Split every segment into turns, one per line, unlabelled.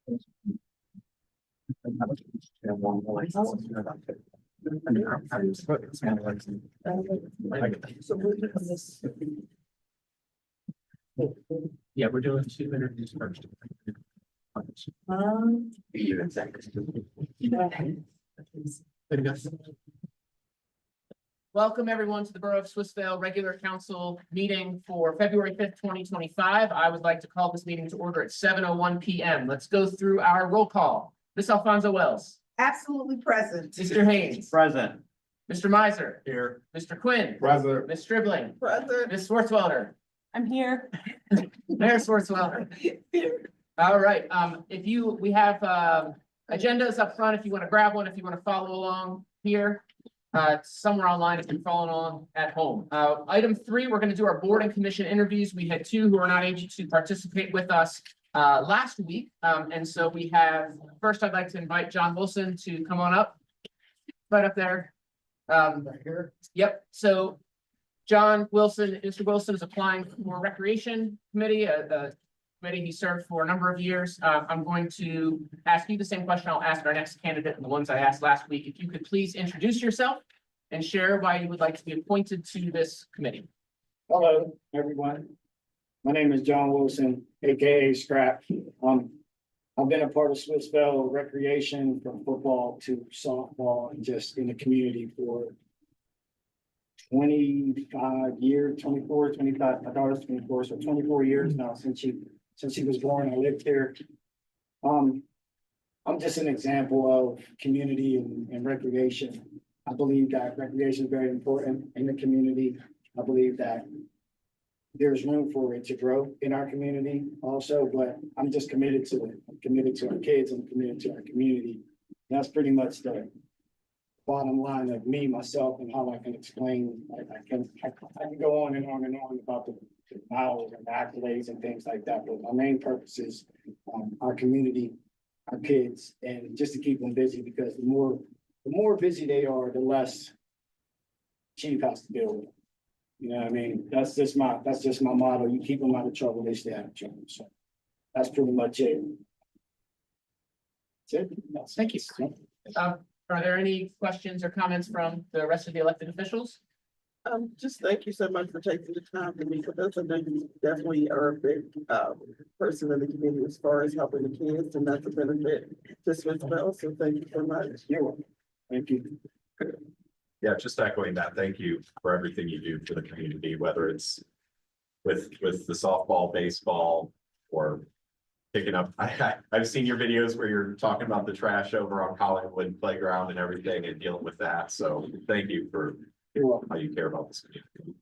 Yeah, we're doing 2 interviews first. Welcome everyone to the Borough of Swissvale regular council meeting for February 5th, 2025. I would like to call this meeting to order at 7:01 p.m. Let's go through our roll call. Ms. Alfonso Wells.
Absolutely present.
Mr. Haynes.
Present.
Mr. Miser.
Here.
Mr. Quinn.
Present.
Ms. Stribling.
Present.
Ms. Swartzwelder.
I'm here.
Mayor Swartzwelder. All right, we have agendas up front if you want to grab one, if you want to follow along here. Somewhere online if you're following along at home. Item 3, we're going to do our board and commission interviews. We had 2 who are not able to participate with us last week. And so we have, first I'd like to invite John Wilson to come on up. Right up there. Right here. Yep, so John Wilson, Mr. Wilson is applying for Recreation Committee, a committee he served for a number of years. I'm going to ask you the same question I'll ask our next candidate and the ones I asked last week. If you could please introduce yourself and share why you would like to be appointed to this committee.
Hello, everyone. My name is John Wilson, aka Scrap. I've been a part of Swissvale Recreation from football to softball and just in the community for 25 years, 24, 25, my daughter's 24, so 24 years now since she was born. I lived here. I'm just an example of community and recreation. I believe that recreation is very important in the community. I believe that there's room for it to grow in our community also, but I'm just committed to it. I'm committed to our kids. I'm committed to our community. That's pretty much the bottom line of me, myself, and how I can explain. I can go on and on and on about the knowledge and the accolades and things like that, but my main purpose is our community, our kids, and just to keep them busy, because the more busy they are, the less chief has to deal with. You know what I mean? That's just my motto. You keep them out of trouble, they stay out of trouble. So that's pretty much it. That's it.
Thank you. Are there any questions or comments from the rest of the elected officials?
Just thank you so much for taking the time to meet with us. I know you definitely are a big person in the community as far as helping the kids, and that's a benefit to Swissvale. So thank you so much.
You're welcome. Thank you.
Yeah, just echoing that. Thank you for everything you do for the community, whether it's with the softball, baseball, or picking up. I've seen your videos where you're talking about the trash over on Hollywood playground and everything and dealing with that. So thank you for how you care about this community.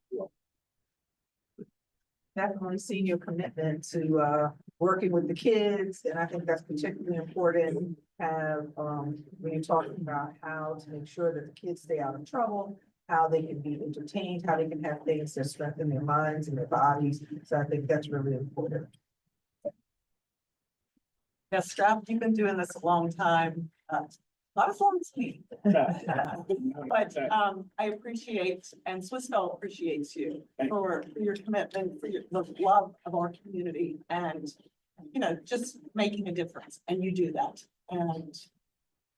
Definitely seen your commitment to working with the kids, and I think that's particularly important. Have when you're talking about how to make sure that the kids stay out of trouble, how they can be entertained, how they can have things that strengthen their minds and their bodies. So I think that's really important.
Yeah, Strap, you've been doing this a long time. Not as long as me. But I appreciate, and Swissvale appreciates you for your commitment, for the love of our community, and you know, just making a difference. And you do that, and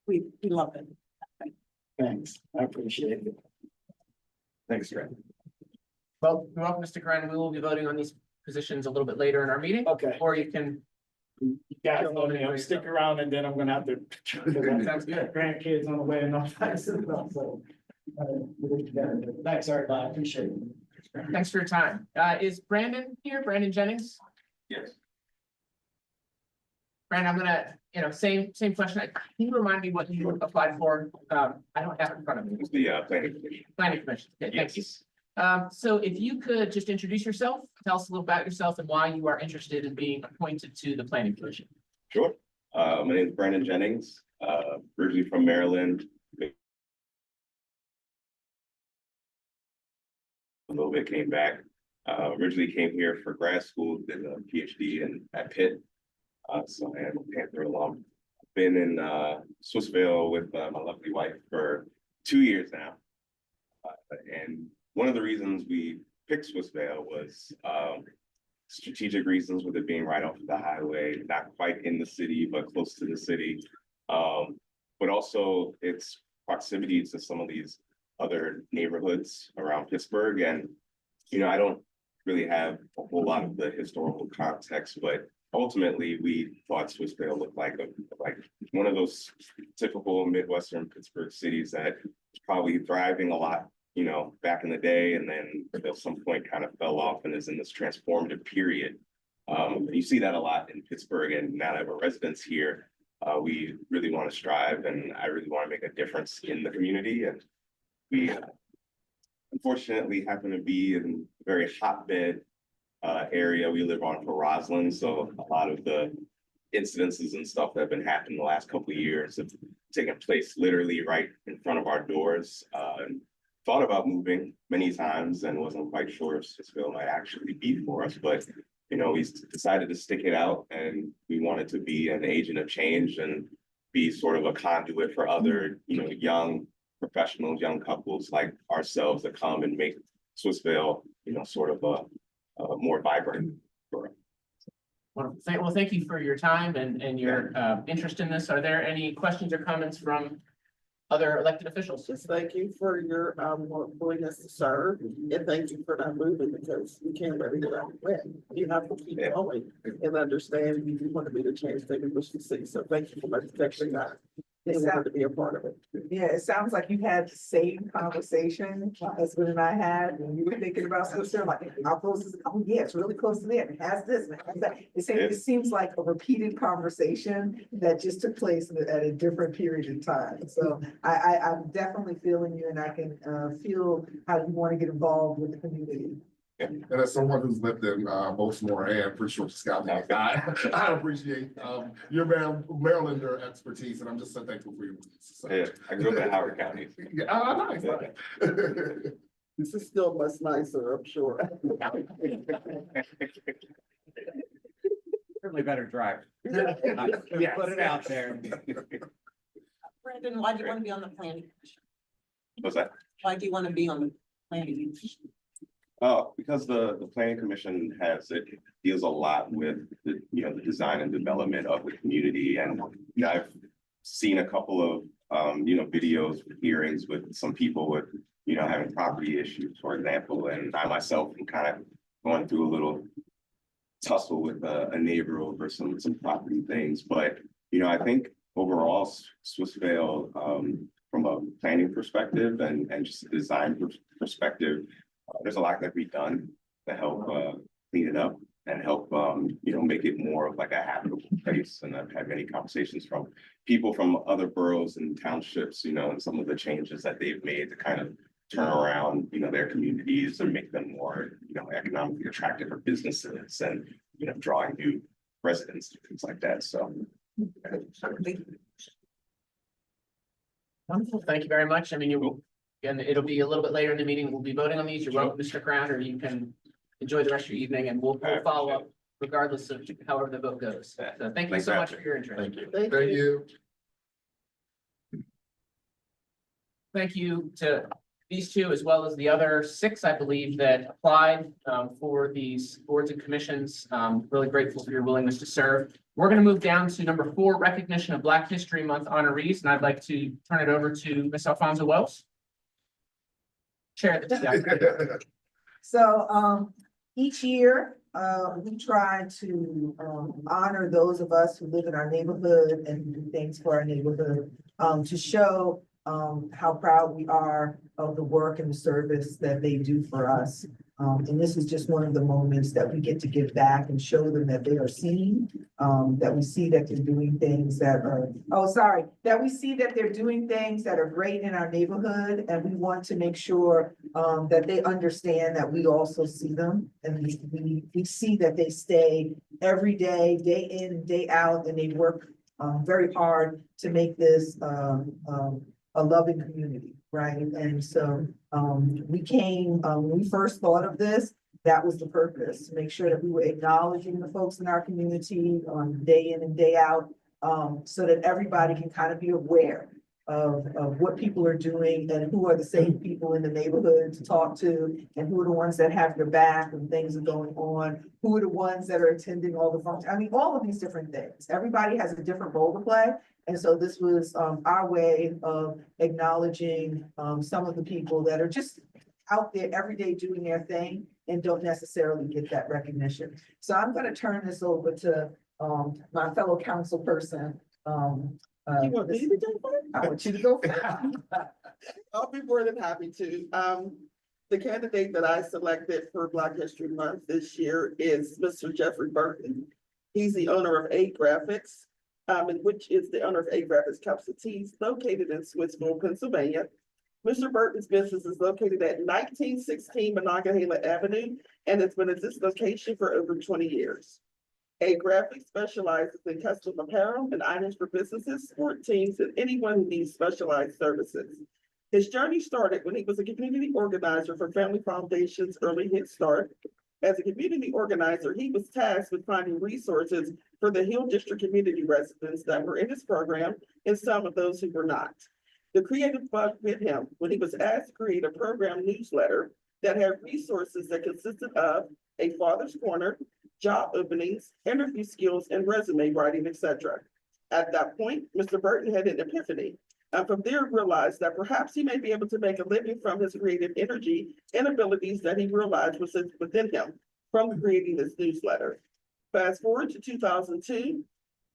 we love it.
Thanks. I appreciate it.
Thanks, Grant.
Well, you're welcome, Mr. Curran. We will be voting on these positions a little bit later in our meeting.
Okay.
Or you can.
You guys know me. I'll stick around and then I'm gonna have to.
Sounds good.
Grandkids on the way and all that. So, thanks, everybody. I appreciate it.
Thanks for your time. Is Brandon here? Brandon Jennings?
Yes.
Brandon, I'm gonna, same question. Can you remind me what you applied for? I don't have it in front of me.
It's the planning commission.
Planning commission. Okay, thank you. So if you could just introduce yourself, tell us a little about yourself and why you are interested in being appointed to the planning commission.
Sure. My name is Brandon Jennings, originally from Maryland. A little bit came back. Originally came here for grad school, did a PhD at Pitt. So I am a Panther alum. Been in Swissvale with my lovely wife for 2 years now. And one of the reasons we picked Swissvale was strategic reasons with it being right off the highway, not quite in the city, but close to the city. But also its proximity to some of these other neighborhoods around Pittsburgh. And, you know, I don't really have a whole lot of the historical context, but ultimately we thought Swissvale looked like one of those typical Midwestern Pittsburgh cities that was probably thriving a lot, you know, back in the day, and then at some point kind of fell off and is in this transformative period. You see that a lot in Pittsburgh, and now that we're residents here, we really want to strive, and I really want to make a difference in the community. And we unfortunately happen to be in a very hotbed area. We live on for Roslyn, so a lot of the incidences and stuff that have been happening the last couple of years have taken place literally right in front of our doors. Thought about moving many times and wasn't quite sure if Swissvale might actually be for us, but you know, we decided to stick it out, and we wanted to be an agent of change and be sort of a conduit for other, you know, young professionals, young couples like ourselves that come and make Swissvale, you know, sort of a more vibrant.
Wonderful. Well, thank you for your time and your interest in this. Are there any questions or comments from other elected officials?
Just thank you for your willingness to serve, and thank you for not moving, because you can't let it win. You have to keep going and understand you want to be the change that we wish to see. So thank you for my protection. That they wanted to be a part of it.
Yeah, it sounds like you had the same conversation my husband and I had when you were thinking about Swissvale, like, how close is it? Oh, yeah, it's really close to there. It has this and it has that. It seems like a repeated conversation that just took place at a different period in time. So I'm definitely feeling you, and I can feel how you want to get involved with the community.
And as someone who's lived in Baltimore and Prince George's County, I appreciate your Marylander expertise, and I'm just so thankful for your words. So.
Yeah, I grew up in Howard County.
Yeah, nice.
This is still much nicer, I'm sure.
Certainly better drive.
Yes.
Put it out there.
Brandon, why do you want to be on the planning commission?
What's that?
Why do you want to be on the planning commission?
Because the planning commission deals a lot with the, you know, the design and development of the community. And you know, I've seen a couple of you know, videos, hearings with some people with, you know, having property issues, for example. And I myself am kind of going through a little tussle with a neighbor over some property things. But you know, I think overall Swissvale, from a planning perspective and just a design perspective, there's a lot that we've done to help clean it up and help you know, make it more of like a habitable place. And I've had many conversations from people from other boroughs and townships, you know, and some of the changes that they've made to kind of turn around, you know, their communities and make them more, you know, economically attractive for businesses and, you know, drawing new residents and things like that. So.
Wonderful. Thank you very much. I mean, you will, again, it'll be a little bit later in the meeting. We'll be voting on these. You're welcome to stick around, or you can enjoy the rest of your evening, and we'll follow up regardless of however the vote goes. So thank you so much for your interest.
Thank you.
Thank you.
Thank you to these two, as well as the other 6, I believe, that applied for these boards and commissions. Really grateful for your willingness to serve. We're going to move down to number 4, recognition of Black History Month honorees, and I'd like to turn it over to Ms. Alfonso Wells. Chair of the discussion.
So each year, we try to honor those of us who live in our neighborhood and do things for our neighborhood, to show how proud we are of the work and the service that they do for us. And this is just one of the moments that we get to give back and show them that they are seen, that we see that they're doing things that are, that we see that they're doing things that are great in our neighborhood. And we want to make sure that they understand that we also see them, and we see that they stay every day, day in, day out, and they work very hard to make this a loving community, right? And so we came, when we first thought of this, that was the purpose, to make sure that we were acknowledging the folks in our community on day in and day out, so that everybody can kind of be aware of what people are doing and who are the safe people in the neighborhood to talk to, and who are the ones that have your back when things are going on, who are the ones that are attending all the functions. I mean, all of these different things. Everybody has a different role to play. And so this was our way of acknowledging some of the people that are just out there every day doing their thing and don't necessarily get that recognition. So I'm gonna turn this over to my fellow council person.
You want me to go first?
I want you to go first.
I'll be more than happy to. The candidate that I selected for Black History Month this year is Mr. Jeffrey Burton. He's the owner of A Graphics, and which is the owner of A Graphics Cups and Teas, located in Swissville, Pennsylvania. Mr. Burton's business is located at 1916 Monongahela Avenue, and it's been at this location for over 20 years. A Graphics specializes in custom apparel and items for businesses, sport teams, and anyone who needs specialized services. His journey started when he was a community organizer for Family Foundation's Early Head Start. As a community organizer, he was tasked with finding resources for the Hill District community residents that were in his program and some of those who were not. The creative bug bit him when he was asked to create a program newsletter that had resources that consisted of a father's corner, job openings, interview skills, and resume writing, etc. At that point, Mr. Burton had an epiphany, and from there realized that perhaps he may be able to make a living from his creative energy and abilities that he realized was within him from creating this newsletter. Fast forward to 2002,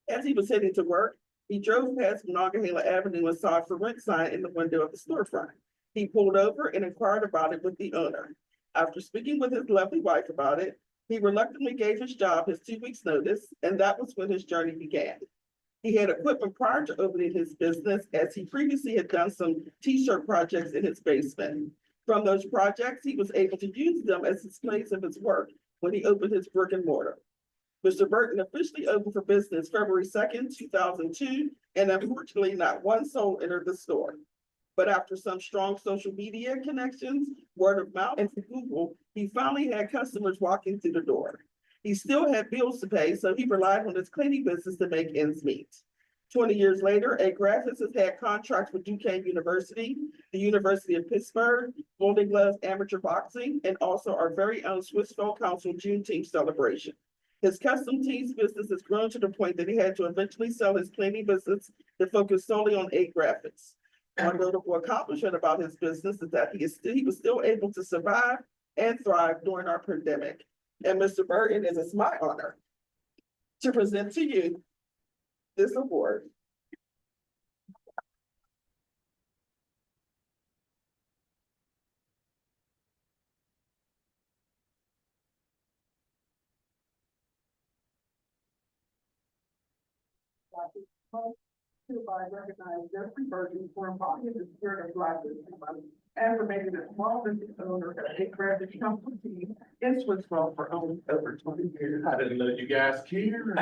as he was heading to work, he drove past Monongahela Avenue and saw a for rent sign in the window of the storefront. He pulled over and inquired about it with the owner. After speaking with his lovely wife about it, he reluctantly gave his job his 2 weeks notice, and that was when his journey began. He had equipment prior to opening his business, as he previously had done some t-shirt projects in his basement. From those projects, he was able to use them as displays of his work when he opened his brick and mortar. Mr. Burton officially opened for business February 2nd, 2002, and unfortunately not one soul entered the store. But after some strong social media connections, word of mouth, and Google, he finally had customers walking through the door. He still had bills to pay, so he relied on his cleaning business to make ends meet. 20 years later, A Graphics has had contracts with Duquesne University, the University of Pittsburgh, Golden Gloves Amateur Boxing, and also our very own Swissville Council Juneteenth celebration. His custom tees business has grown to the point that he had to eventually sell his cleaning business to focus solely on A Graphics. One notable accomplishment about his business is that he was still able to survive and thrive during our pandemic. And Mr. Burton, it is my honor to present to you this award. Hereby recognize Jeffrey Burton for embodying the spirit of Black History Month and for making a small business owner of A Graphics company in Swissville for over 20 years.
I didn't know you guys cared.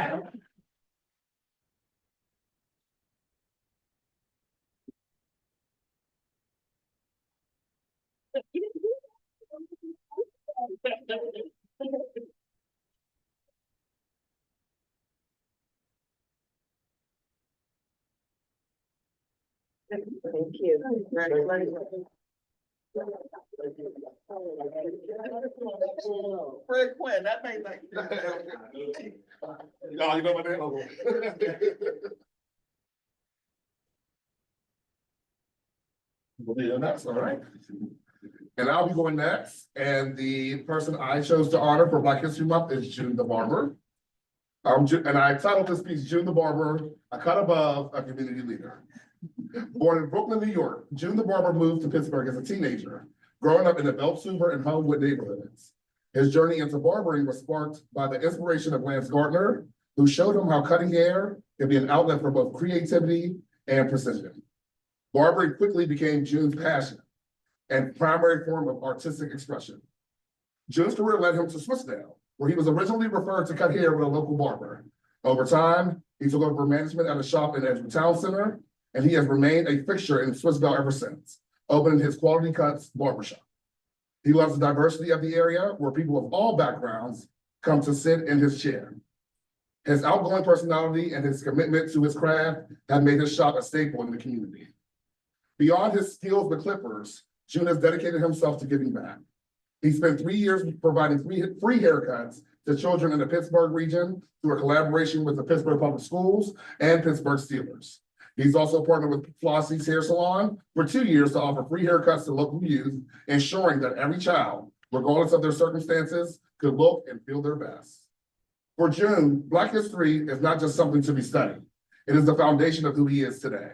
Thank you.
Fred Quinn, that made like.
No, you know my name. That's all right. And I'll be going next, and the person I chose to honor for Black History Month is June the Barber. And I titled this piece, June the Barber, a cut above a community leader. Born in Brooklyn, New York, June the Barber moved to Pittsburgh as a teenager, growing up in the Beltsuber and Homewood neighborhoods. His journey into barbering was sparked by the inspiration of Lance Gardner, who showed him how cutting hair can be an outlet for both creativity and precision. Barbering quickly became June's passion and primary form of artistic expression. June's career led him to Swissvale, where he was originally referred to cut hair with a local barber. Over time, he took over management at a shop in Edgewood Town Center, and he has remained a fixture in Swissvale ever since, opening his Quality Cuts barbershop. He loves the diversity of the area, where people of all backgrounds come to sit in his chair. His outgoing personality and his commitment to his craft have made his shop a staple in the community. Beyond his skills with Clippers, June has dedicated himself to giving back. He spent 3 years providing free haircuts to children in the Pittsburgh region through a collaboration with the Pittsburgh Public Schools and Pittsburgh Steelers. He's also partnered with Flossie's Hair Salon for 2 years to offer free haircuts to local youth, ensuring that every child, regardless of their circumstances, could look and feel their best. For June, Black history is not just something to be studied. It is the foundation of who he is today.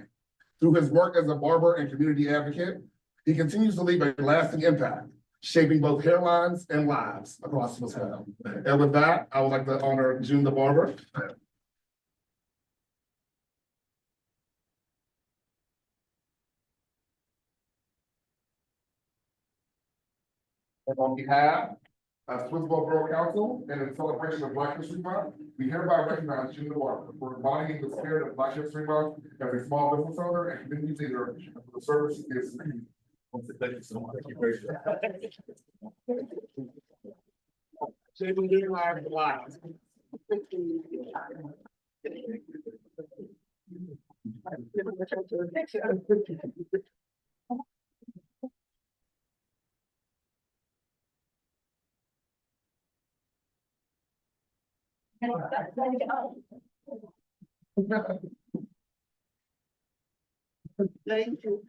Through his work as a barber and community advocate, he continues to leave a lasting impact, shaping both hairlines and lives across Swissvale. And with that, I would like to honor June the barber. And on behalf of Swissvale Borough Council and in celebration of Black History Month, we hereby recognize June the barber for embodying the spirit of Black History Month as a small business owner and community leader for the service he gives to the community. Thank you so much.
Thank you.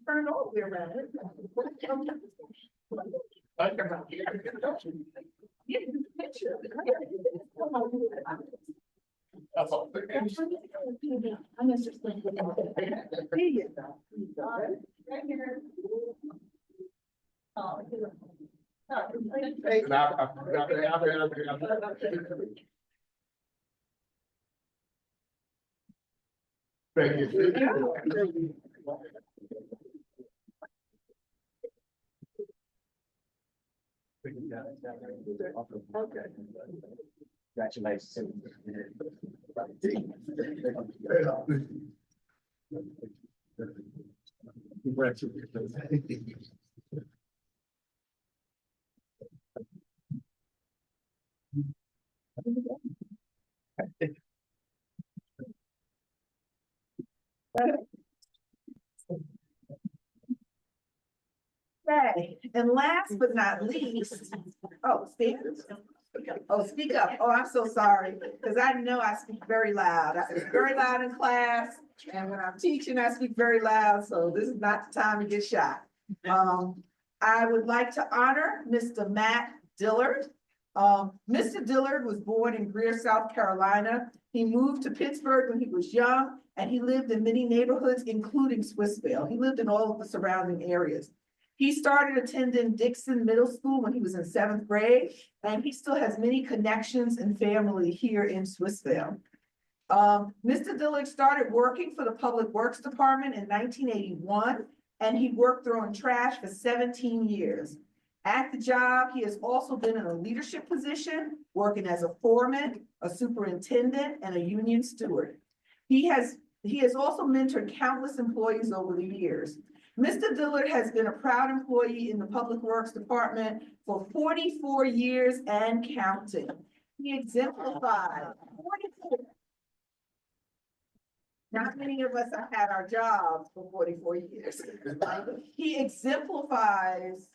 Turn all the way around.
That's all. Thank you. Congratulations.
Okay, and last but not least, speak up. Oh, I'm so sorry, because I know I speak very loud. I speak very loud in class, and when I'm teaching, I speak very loud, so this is not the time to get shot. I would like to honor Mr. Matt Dillard. Mr. Dillard was born in Greer, South Carolina. He moved to Pittsburgh when he was young, and he lived in many neighborhoods, including Swissvale. He lived in all of the surrounding areas. He started attending Dixon Middle School when he was in 7th grade, and he still has many connections and family here in Swissvale. Mr. Dillard started working for the Public Works Department in 1981, and he worked throwing trash for 17 years. At the job, he has also been in a leadership position, working as a foreman, a superintendent, and a union steward. He has also mentored countless employees over the years. Mr. Dillard has been a proud employee in the Public Works Department for 44 years and counting. He exemplified 44. Not many of us have had our jobs for 44 years. He exemplifies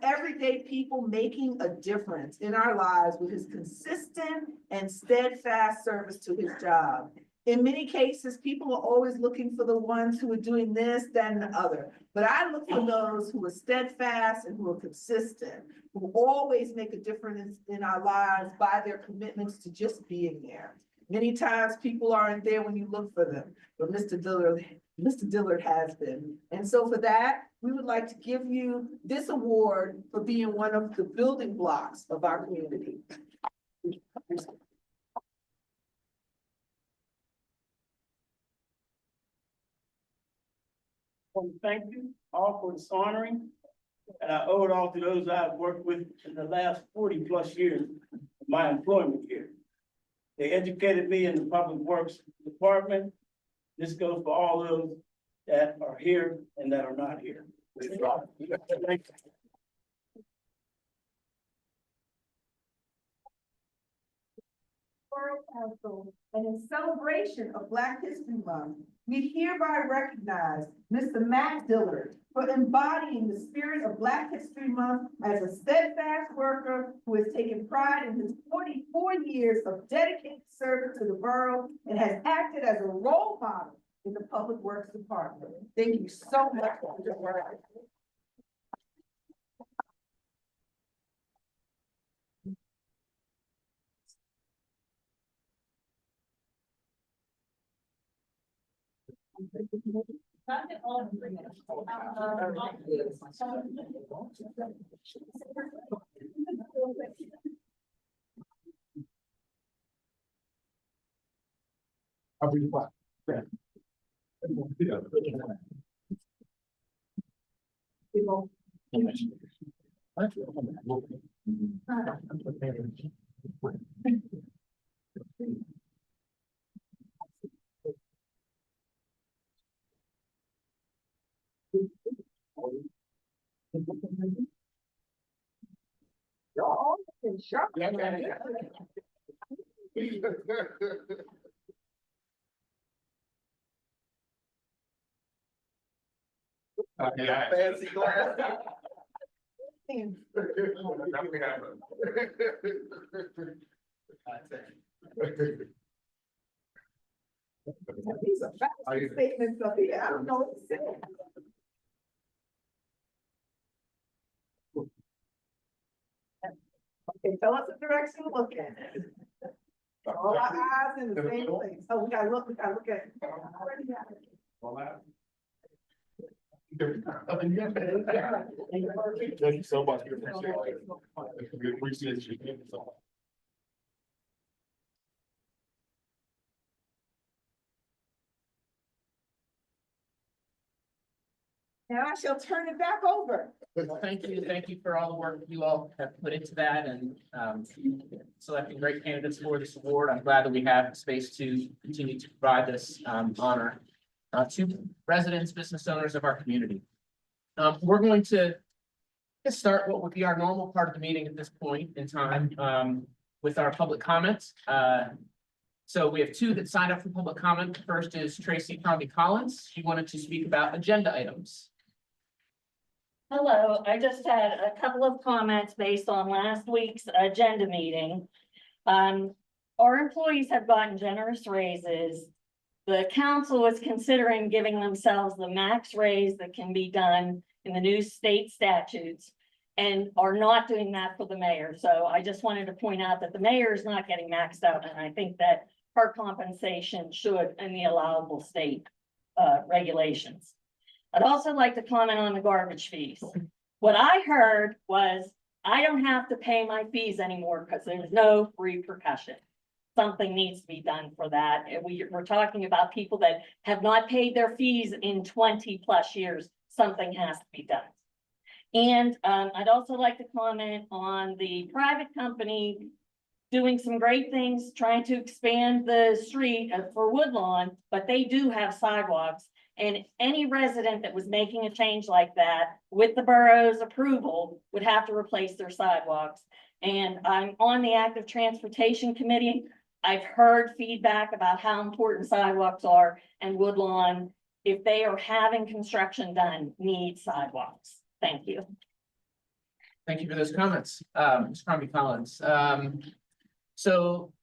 everyday people making a difference in our lives with his consistent and steadfast service to his job. In many cases, people are always looking for the ones who are doing this, that, and the other. But I look for those who are steadfast and who are consistent, who always make a difference in our lives by their commitments to just being there. Many times people aren't there when you look for them, but Mr. Dillard has been. And so for that, we would like to give you this award for being one of the building blocks of our community.
Well, thank you all for this honoring, and I owe it all to those I've worked with in the last 40+ years of my employment here. They educated me in the Public Works Department. This goes for all those that are here and that are not here. Thank you.
Borough Council, and in celebration of Black History Month, we hereby recognize Mr. Matt Dillard for embodying the spirit of Black History Month as a steadfast worker who has taken pride in his 44 years of dedicated service to the borough and has acted as a role model in the Public Works Department. Thank you so much for your work.
I'll be fine.
You're all in shock.
Yeah.
Fancy glass.
These are facts statements up here. I don't know what to say. Okay, tell us the direction to look at. All our eyes in the same place. Oh, we gotta look at.
Thank you so much. We appreciate you.
Now I shall turn it back over.
Well, thank you for all the work you all have put into that and selecting great candidates for this award. I'm glad that we have space to continue to provide this honor to residents, business owners of our community. We're going to start what would be our normal part of the meeting at this point in time with our public comments. So we have two that signed up for public comment. The first is Tracy Crombie Collins. She wanted to speak about agenda items.
Hello, I just had a couple of comments based on last week's agenda meeting. Our employees have gotten generous raises. The council is considering giving themselves the max raise that can be done in the new state statutes and are not doing that for the mayor. So I just wanted to point out that the mayor is not getting maxed out, and I think that her compensation should in the allowable state regulations. I'd also like to comment on the garbage fees. What I heard was I don't have to pay my fees anymore because there's no repercussion. Something needs to be done for that. And we're talking about people that have not paid their fees in 20+ years. Something has to be done. And I'd also like to comment on the private company doing some great things, trying to expand the street for Woodlawn, but they do have sidewalks. And any resident that was making a change like that with the borough's approval would have to replace their sidewalks. And I'm on the active transportation committee. I've heard feedback about how important sidewalks are, and Woodlawn, if they are having construction done, needs sidewalks. Thank you.
Thank you for those comments, Ms. Crombie Collins. So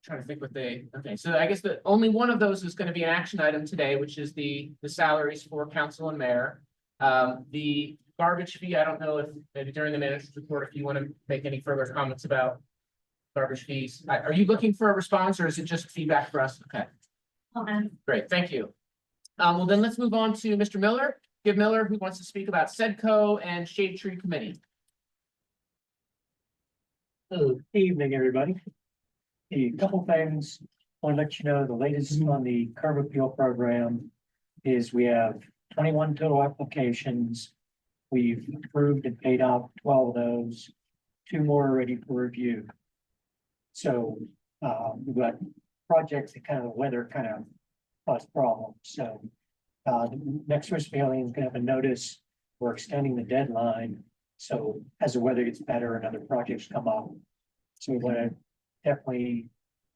trying to think okay, so I guess the only one of those is going to be an action item today, which is the salaries for council and mayor. The garbage fee, I don't know if maybe during the manager's report, if you want to make any further comments about garbage fees. Are you looking for a response or is it just feedback for us? Okay. Great, thank you. Well, then let's move on to Mr. Miller. Give Miller, who wants to speak about SEDCO and Shade Tree Committee.
Good evening, everybody. A couple things, I want to let you know the latest on the curb appeal program is we have 21 total applications. We've approved and paid out 12 of those, 2 more are ready for review. So we've got projects that kind of weather kind of cause problems. So the next risk alien is going to have a notice. We're extending the deadline. So as the weather gets better and other projects come up. So we want to definitely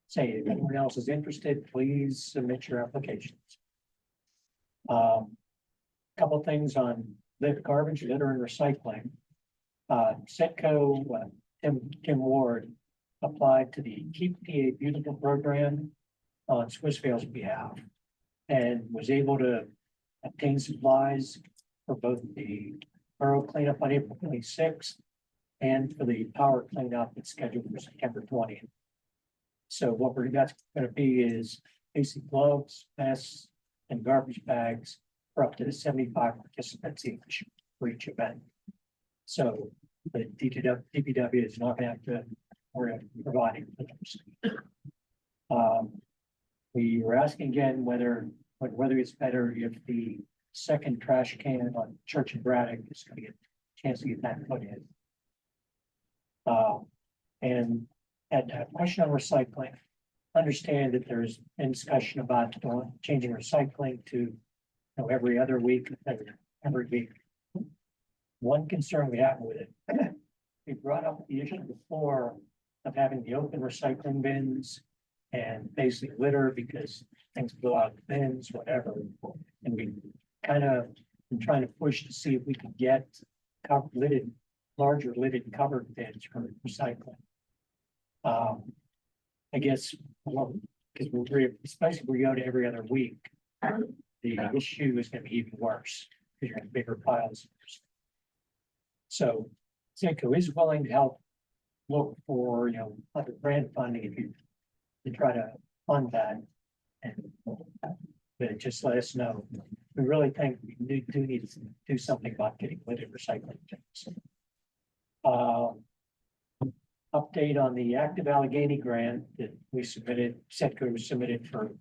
say if anyone else is interested, please submit your applications. Couple things on garbage, litter and recycling. Setco, Tim Ward applied to the Keep PA Beautiful program on Swissvale's behalf and was able to obtain supplies for both the borough cleanup on April 26th and for the power cleanup that's scheduled for September 20th. So what that's going to be is basic gloves, masks, and garbage bags for up to 75 participants each for each event. So the DPW is not going to have to worry about providing those. We were asking again whether it's better if the second trash can on Church and Braddock is going to get a chance to get that put in. And a question on recycling. Understand that there's been discussion about changing recycling to every other week, every week. One concern we have with it, we brought up the issue before of having the open recycling bins and basically litter because things go out of the bins, whatever. And we kind of been trying to push to see if we could get larger lidded covered bins for recycling. I guess, because especially if we go to every other week, the issue is going to be even worse because you're in bigger piles. So Setco is willing to help look for, other grant funding if you to try to fund that. And but just let us know. We really think we do need to do something about getting lidded recycling things. Update on the Active Allegheny grant that we submitted, Setco was submitted for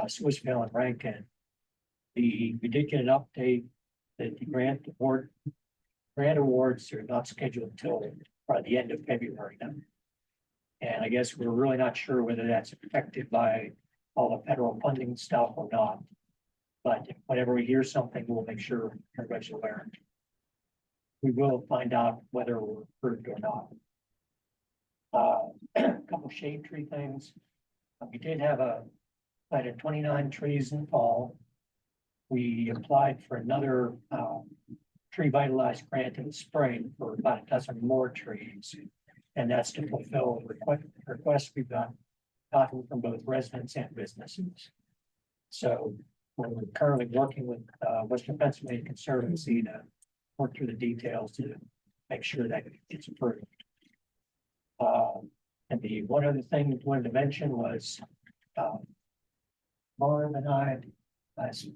Swissvale and Rankin. We did get an update that the grant awards are not scheduled until probably the end of February now. And I guess we're really not sure whether that's affected by all the federal funding stuff or not. But whenever we hear something, we'll make sure everybody's aware. We will find out whether we're approved or not. A couple shade tree things. We did have planted 29 trees in the fall. We applied for another tree vitalized grant in the spring for about a dozen more trees. And that's to fulfill requests we've gotten from both residents and businesses. So we're currently working with Western Pennsylvania Conservancy to work through the details to make sure that it's approved. And the one other thing I wanted to mention was Barb and I, as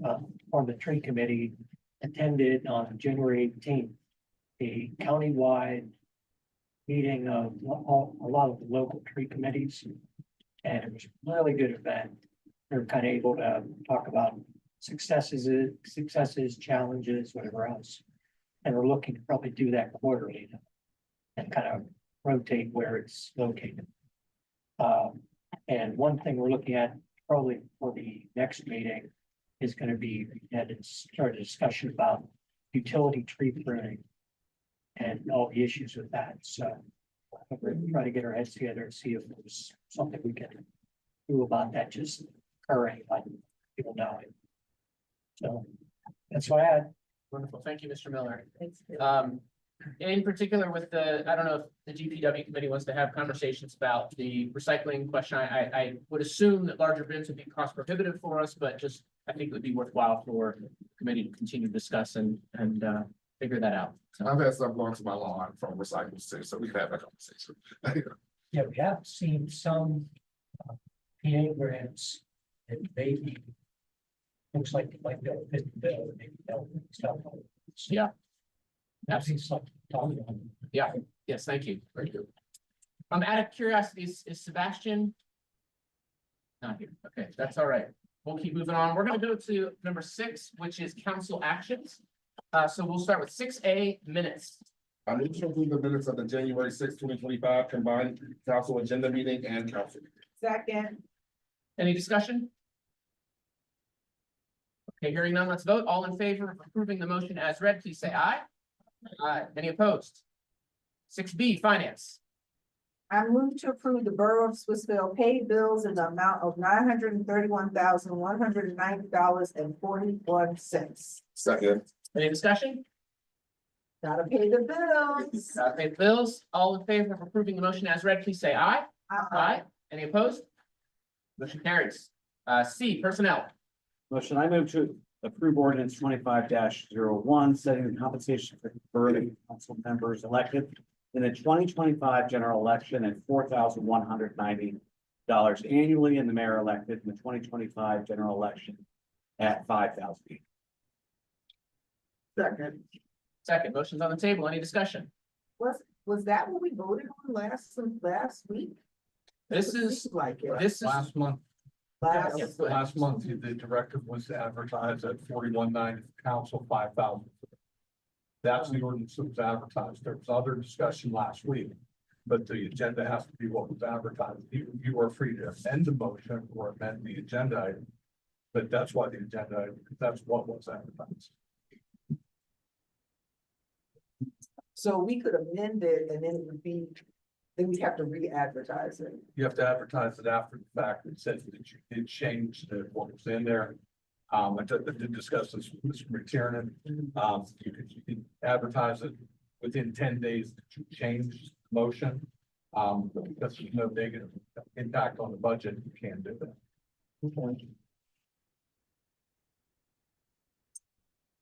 on the tree committee, attended on January 18th a countywide meeting of a lot of the local tree committees, and it was a really good event. They're kind of able to talk about successes, challenges, whatever else, and we're looking to probably do that quarterly and kind of rotate where it's located. And one thing we're looking at probably for the next meeting is going to be start a discussion about utility tree pruning and all the issues with that. So we're going to try to get our heads together and see if there's something we can do about that just occurring, like people know it. So that's what I had.
Wonderful. Thank you, Mr. Miller.
Thanks.
In particular with I don't know if the GPW committee wants to have conversations about the recycling question. I would assume that larger bins would be cost prohibitive for us, but just, I think it would be worthwhile for the committee to continue to discuss and figure that out. So,
I've had some going to my lawn from recycling too, so we can have that conversation.
Yeah, we have seen some PA grants that maybe looks like they might be able to fit the bill, maybe they'll stuff.
yeah.
I've seen some talking on it.
Yeah. Yes. Thank you. Thank you. Out of curiosity, is Sebastian not here? Okay, that's all right. We'll keep moving on. We're going to go to number 6, which is council actions. So we'll start with 6A, minutes.
I move to approve the minutes of the January 6th, 2025 combined council agenda meeting and council.
Second.
Any discussion? Okay, hearing none, let's vote. All in favor of approving the motion as read, please say aye. Aye. Any opposed? 6B, finance.
I move to approve the Borough of Swissvale paid bills in the amount of $931,190.41.
Second.
Any discussion?
Gotta pay the bills.
Pay the bills. All in favor of approving the motion as read, please say aye. Any opposed? Motion carries. C, personnel.
Motion, I move to approve ordinance 25-01, setting the compensation for borough council members elected in the 2025 general election at $4,190 annually, and the mayor elected in the 2025 general election at $5,000.
Second.
Second, motion's on the table. Any discussion?
Was that what we voted on last week?
This is,
Seems like it.
this is,
Last month,
Last-
yeah, go ahead.
last month, the directive was to advertise at 41.90, council 5,000. That's the ordinance that was advertised. There was other discussion last week. But the agenda has to be what was advertised. You are free to amend the motion or amend the agenda item. But that's why the agenda, that's what was advertised.
So we could amend it and then it would be, then we'd have to re-advertise it.
You have to advertise it after the fact. It says that you did change what was in there. I did discuss this with Mr. McTiernan. You can advertise it within 10 days that you change the motion. But because there's no negative impact on the budget, you can't do that.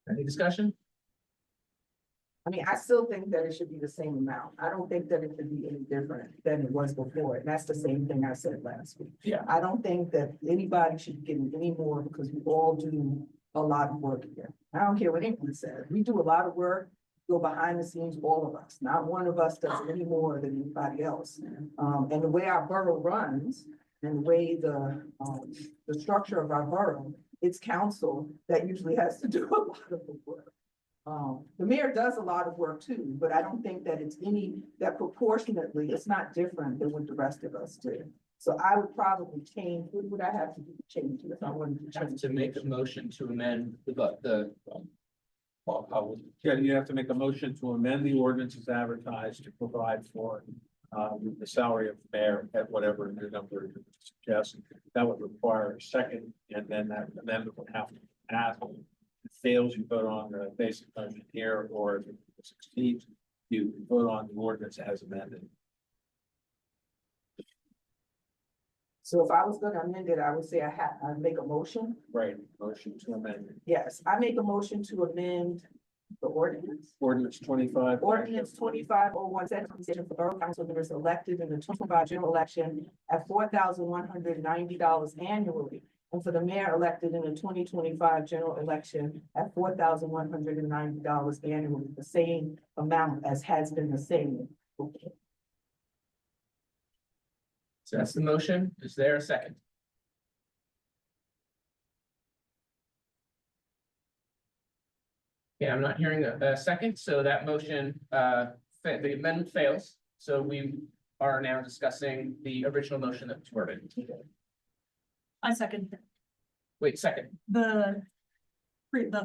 Any discussion?
I mean, I still think that it should be the same amount. I don't think that it should be any different than it was before. And that's the same thing I said last week.
Yeah.
I don't think that anybody should be getting any more because we all do a lot of work here. I don't care what anyone says. We do a lot of work, go behind the scenes, all of us. Not one of us does any more than anybody else. And the way our borough runs and the way the structure of our borough, it's council that usually has to do a lot of the work. The mayor does a lot of work too, but I don't think that that proportionately, it's not different than what the rest of us do. So I would probably change, what would I have to do to change it if I wanted to
Have
change?
to make a motion to amend
Yeah, you have to make a motion to amend the ordinance as advertised to provide for the salary of the mayor at whatever the number you suggest. That would require a second, and then that amendment would have to pass. If it fails, you vote on the basic motion here, or if it succeeds, you vote on the ordinance as amended.
So if I was gonna amend it, I would say I'd make a motion.
Right, motion to amend.
Yes, I make a motion to amend the ordinance.
Ordinance 25.
Ordinance 2501, setting compensation for borough council members elected in the 2025 general election at $4,190 annually. And for the mayor elected in the 2025 general election at $4,190 annually, the same amount as has been the same.
So that's the motion. Is there a second? Yeah, I'm not hearing a second, so that motion, the amendment fails. So we are now discussing the original motion that was worded.
I second
Wait, second.
the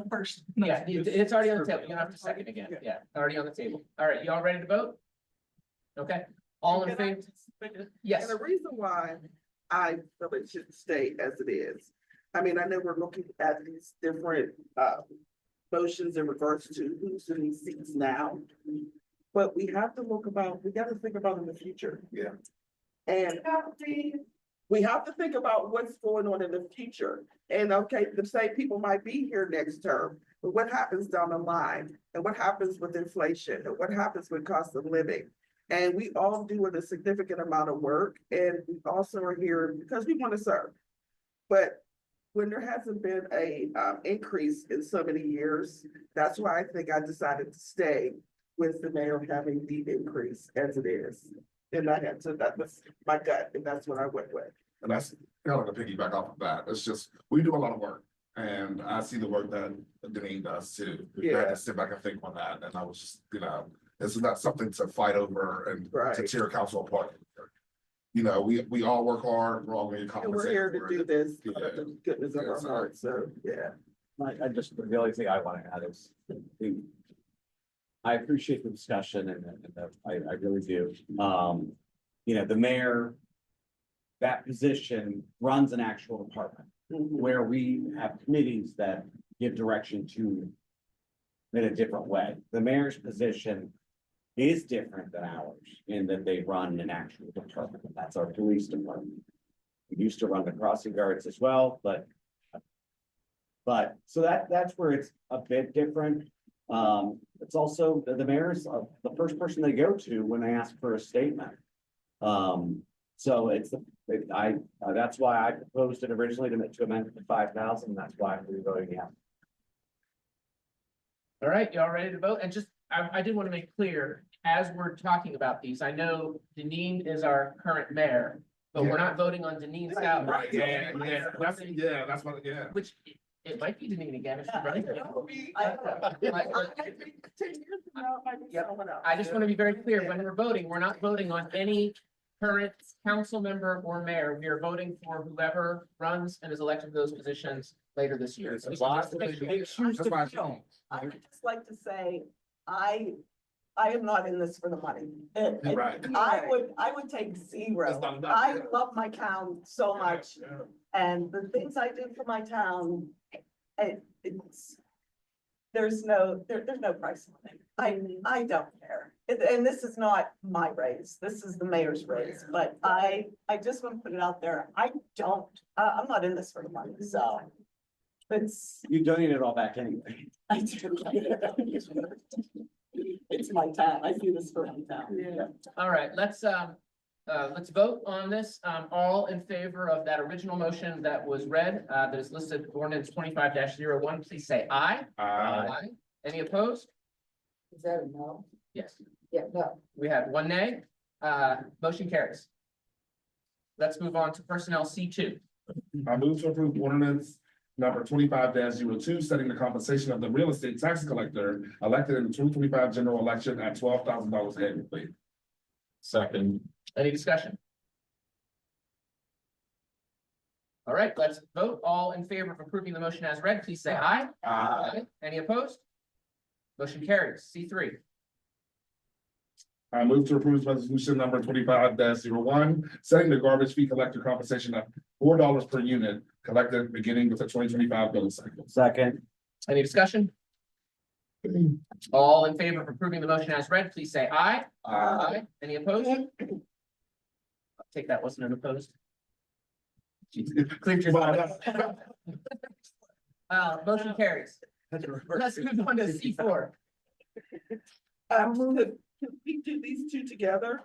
first.
Yeah, it's already on the table. You don't have to second again. Yeah, already on the table. All right, you all ready to vote? Okay, all in favor? Yes.
And the reason why I feel it should stay as it is, I mean, I know we're looking at these different motions in regards to who's in these seats now. But we have to we got to think about in the future.
Yeah.
And we have to think about what's going on in the future. And okay, the same people might be here next term, but what happens down the line? And what happens with inflation? And what happens with cost of living? And we all doing a significant amount of work, and we also are here because we want to serve. But when there hasn't been a increase in so many years, that's why I think I decided to stay with the mayor having the increase as it is. And I had to, that was my gut, and that's what I went with.
And that's kind of like a piggyback off of that. It's just, we do a lot of work. And I see the work that Deneen does too. I had to sit back and think on that. And I was just, this is not something to fight over and to tear council apart. We all work hard. We're all being compensated.
And we're here to
for
do
it.
this,
Yeah.
out of the goodness of our hearts, so, yeah.
I just, the only thing I want to add is, I appreciate the discussion and I really do.
the mayor, that position runs an actual department where we have committees that give direction to in a different way. The mayor's position is different than ours in that they run an actual department. That's our police department. We used to run the crossing guards as well, but so that's where it's a bit different. It's also the mayor's the first person they go to when they ask for a statement. So that's why I proposed it originally to amend it to 5,000. That's why we're voting yes.
All right, y'all ready to vote? And just, I did want to make clear, as we're talking about these, I know Deneen is our current mayor, but we're not voting on Deneen's salary.
Right, that's what,
Which, it might be Deneen again, if she's running. I just want to be very clear, when we're voting, we're not voting on any current council member or mayor. We are voting for whoever runs and is elected to those positions later this year. So
That's why
I would just like to say, I am not in this for the money.
Right.
I would take zero. I love my town so much, and the things I do for my town, there's no price on it. I don't care. And this is not my raise, this is the mayor's raise, but I just want to put it out there. I'm not in this for the money, so.
You donate it all back anyway.
I do. It's my town. I do this for my town.
Yeah. All right, let's vote on this. All in favor of that original motion that was read, that is listed ordinance 25-01, please say aye.
Aye.
Any opposed?
Is that a no?
Yes.
Yeah, no.
We have one nay. Motion carries. Let's move on to personnel C2.
I move to approve ordinance number 25-02, setting the compensation of the real estate tax collector elected in the 2025 general election at $12,000 annually.
Second.
Any discussion? All right, let's vote. All in favor of approving the motion as read, please say aye.
Aye.
Any opposed? Motion carries. C3.
I move to approve resolution number 25-01, setting the garbage fee collector compensation at $4 per unit collected beginning with the 2025 billing cycle.
Second.
Any discussion? All in favor of approving the motion as read, please say aye.
Aye.
Any opposed? I'll take that wasn't an opposed. Cleared your mind. Motion carries. Let's move on to C4.
I'm moving, can we do these two together?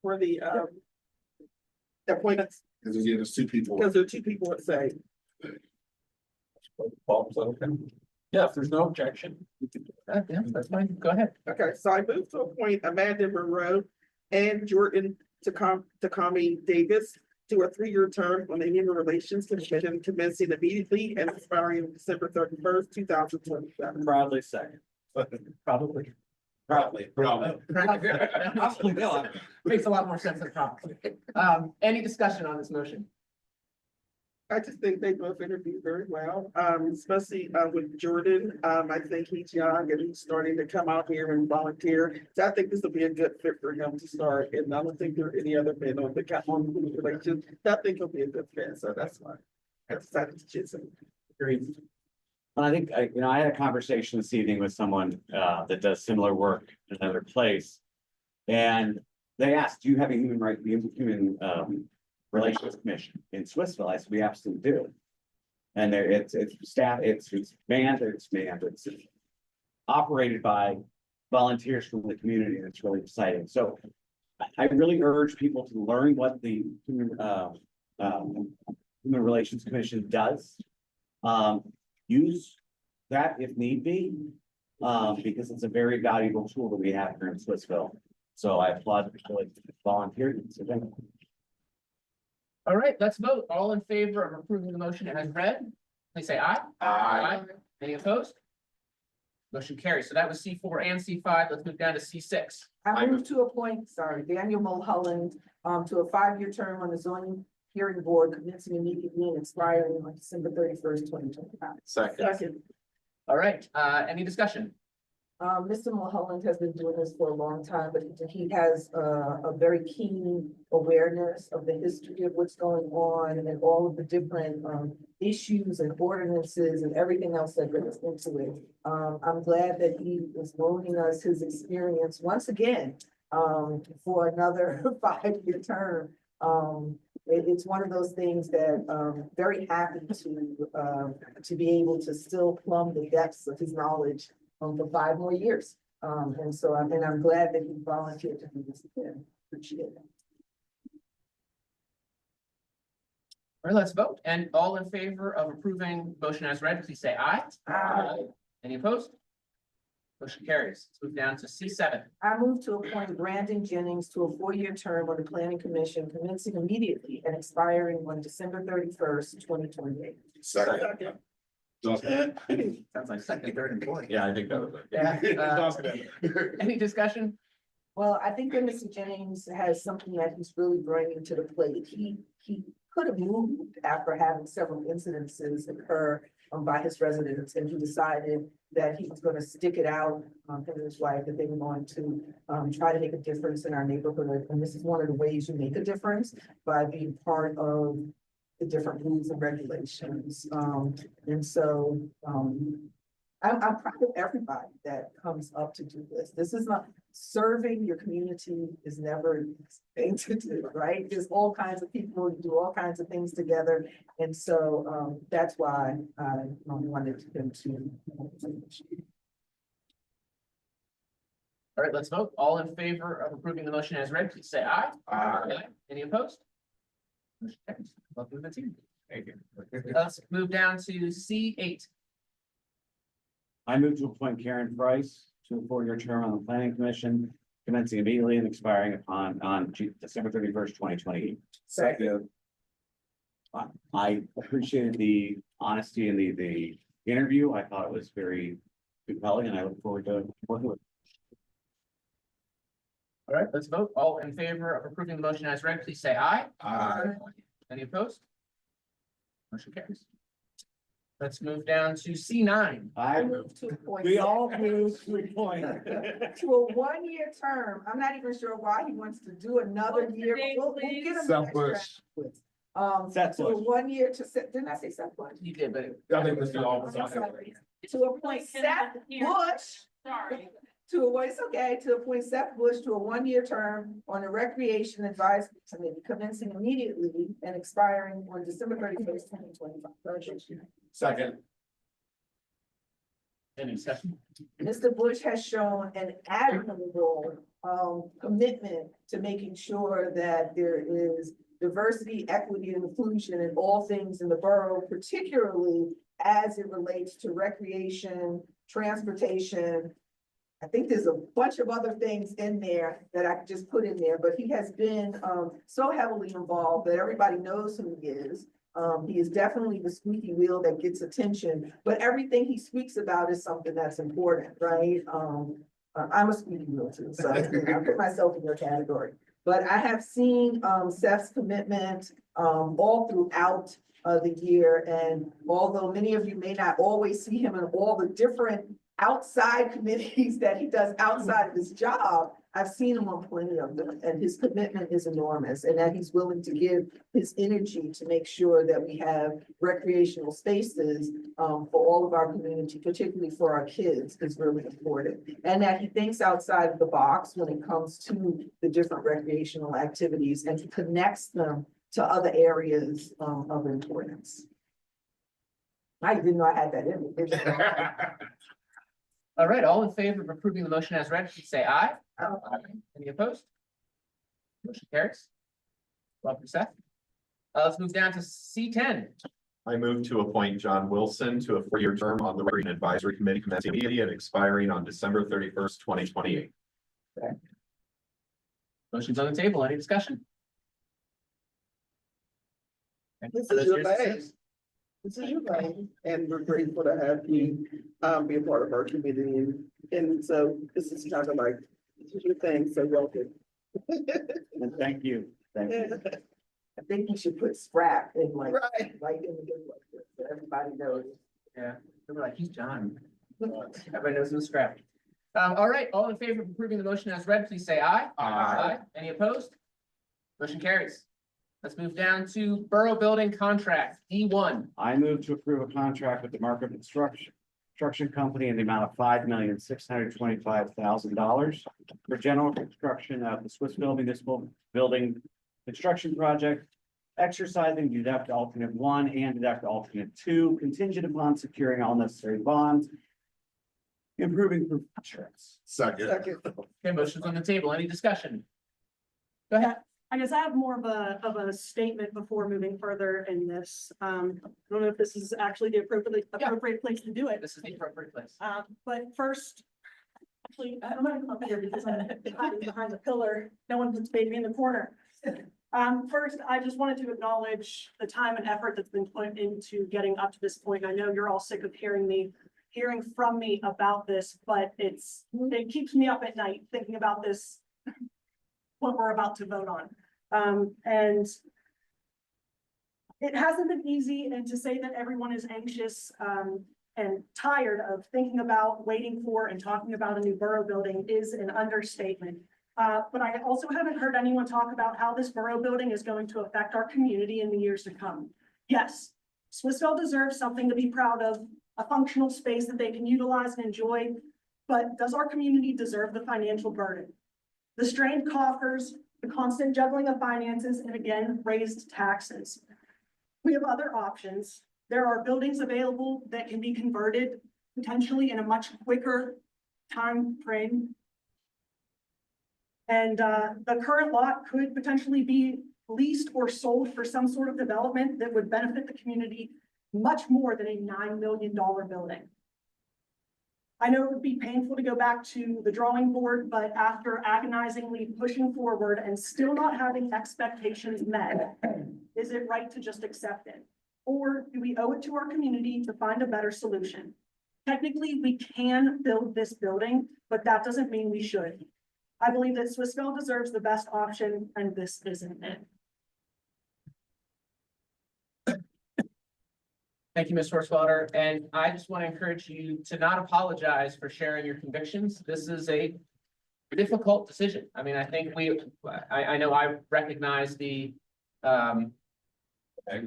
For the appointments,
Because there's two people.
because there are two people that say,
Yeah, if there's no objection.
Yeah, that's fine. Go ahead.
okay, so I move to appoint Amanda Monroe and Jordan Takami Davis to a 3-year term on the Human Relations Commission commencing immediately and expiring December 31st, 2027.
Proudly second.
Probably.
Probably.
Makes a lot more sense than probably. Any discussion on this motion?
I just think they both interviewed very well, especially with Jordan. I think he's young and he's starting to come out here and volunteer. So I think this will be a good fit for him to start. And I don't think there are any other men on the council relations. I think he'll be a good fit. So that's why I decided to choose him.
Agreed.
I think, I had a conversation this evening with someone that does similar work in another place. And they asked, do you have a human Relations Commission in Swissville? I said, we absolutely do. And there, it's staff, it's manned, it's operated by volunteers from the community, and it's really exciting. So I really urge people to learn what the Human Relations Commission does. Use that if need be, because it's a very valuable tool that we have here in Swissville. So I applaud the volunteers. So thank you.
All right, let's vote. All in favor of approving the motion as read, please say aye.
Aye.
Any opposed? Motion carries. So that was C4 and C5. Let's move down to C6.
I move to appoint, Daniel Mulholland, to a 5-year term on the zoning hearing board commencing immediately and expiring on December 31st, 2025.
Second.
All right, any discussion?
Mr. Mulholland has been doing this for a long time, but he has a very keen awareness of the history of what's going on and all of the different issues and ordinances and everything else that goes into it. I'm glad that he is loaning us his experience once again for another 5-year term. It's one of those things that very happy to be able to still plumb the depths of his knowledge for 5 more years. And so I'm glad that he volunteered to do this again. Appreciate it.
All right, let's vote. And all in favor of approving motion as read, please say aye.
Aye.
Any opposed? Motion carries. Let's move down to C7.
I move to appoint Brandon Jennings to a 4-year term on the planning commission commencing immediately and expiring on December 31st, 2028.
Second.
Sounds like second, third, and fourth.
Yeah, I think that was it.
Yeah. Any discussion?
Well, I think that Mr. Jennings has something that he's really bringing to the plate. He could have moved after having several incidences occur by his residents, and he decided that he was going to stick it out him and his wife, that they were going to try to make a difference in our neighborhood. And this is one of the ways you make a difference, by being part of the different rules and regulations. And so I'm proud of everybody that comes up to do this. This is not, serving your community is never a thing to do, right? There's all kinds of people who do all kinds of things together. And so that's why I wanted him to.
All right, let's vote. All in favor of approving the motion as read, please say aye.
Aye.
Any opposed? Motion carries. Welcome to the team. Thank you. Let's move down to C8.
I move to appoint Karen Price to a 4-year term on the planning commission, commencing immediately and expiring on December 31st, 2028.
Second.
I appreciated the honesty in the interview. I thought it was very compelling, and I look forward to working with.
All right, let's vote. All in favor of approving the motion as read, please say aye.
Aye.
Any opposed? Motion carries. Let's move down to C9.
I move to appoint.
We all move to a point.
To a 1-year term. I'm not even sure why he wants to do another
What's the
year.
date,
We'll
please?
get him
Seth
an extra.
Bush.
Seth
To a
Bush.
1-year didn't I say Seth Bush?
You did, but
I think Mr. Alves.
I'm sorry. To appoint Seth Bush.
Sorry.
It's okay, to appoint Seth Bush to a 1-year term on the Recreation Advisory Committee commencing immediately and expiring on December 31st, 2025.
Second.
any discussion?
Mr. Bush has shown an admirable commitment to making sure that there is diversity, equity, and inclusion in all things in the borough, particularly as it relates to recreation, transportation. I think there's a bunch of other things in there that I could just put in there, but he has been so heavily involved that everybody knows who he is. He is definitely the squeaky wheel that gets attention, but everything he speaks about is something that's important, right? I'm a squeaky wheel too, so I put myself in your category. But I have seen Seth's commitment all throughout the year, and although many of you may not always see him in all the different outside committees that he does outside of his job, I've seen him on plenty of them, and his commitment is enormous, and that he's willing to give his energy to make sure that we have recreational spaces for all of our community, particularly for our kids, is really important. And that he thinks outside of the box when it comes to the different recreational activities, and he connects them to other areas of importance. I didn't know I had that in me.
All right, all in favor of approving the motion as read, please say aye. Any opposed? Motion carries. Welcome, Seth. Let's move down to C10.
I move to appoint John Wilson to a 4-year term on the Recreation Advisory Committee commencing immediately and expiring on December 31st, 2028.
Motion's on the table. Any discussion?
This is your bag. This is your bag, and we're grateful to have you be a part of our community, and so this is kind of like, this is your thing, so welcome.
And thank you. Thank you.
I think we should put scrap in like,
Right.
right in the good way, so everybody knows.
Yeah, they were like, he's John. Everybody knows who's scrapped. All right, all in favor of approving the motion as read, please say aye.
Aye.
Any opposed? Motion carries. Let's move down to Borough Building Contract, D1.
I move to approve a contract with the Market Construction Company in the amount of $5,625,000 for general construction of the Swissville Municipal Building Construction Project, exercising deduct alternate 1 and deduct alternate 2, contingent upon securing all necessary bonds, improving proof of insurance.
Second.
Okay, motion's on the table. Any discussion? Go ahead.
I guess I have more of a statement before moving further in this. I don't know if this is actually the appropriate place to do it.
This is the appropriate place.
But first, actually, I'm gonna come up here because I'm hiding behind the pillar. No one puts baby in the corner. First, I just wanted to acknowledge the time and effort that's been put into getting up to this point. I know you're all sick of hearing from me about this, but it keeps me up at night thinking about this, what we're about to vote on. And it hasn't been easy, and to say that everyone is anxious and tired of thinking about, waiting for, and talking about a new borough building is an understatement. But I also haven't heard anyone talk about how this borough building is going to affect our community in the years to come. Yes, Swissville deserves something to be proud of, a functional space that they can utilize and enjoy, but does our community deserve the financial burden? The strained coffers, the constant juggling of finances, and again, raised taxes. We have other options. There are buildings available that can be converted potentially in a much quicker time frame. And the current lot could potentially be leased or sold for some sort of development that would benefit the community much more than a $9 million building. I know it would be painful to go back to the drawing board, but after agonizingly pushing forward and still not having expectations met, is it right to just accept it? Or do we owe it to our community to find a better solution? Technically, we can build this building, but that doesn't mean we should. I believe that Swissville deserves the best option, and this isn't it.
Thank you, Ms. Horswater. And I just want to encourage you to not apologize for sharing your convictions. This is a difficult decision. I mean, I think I know I recognize the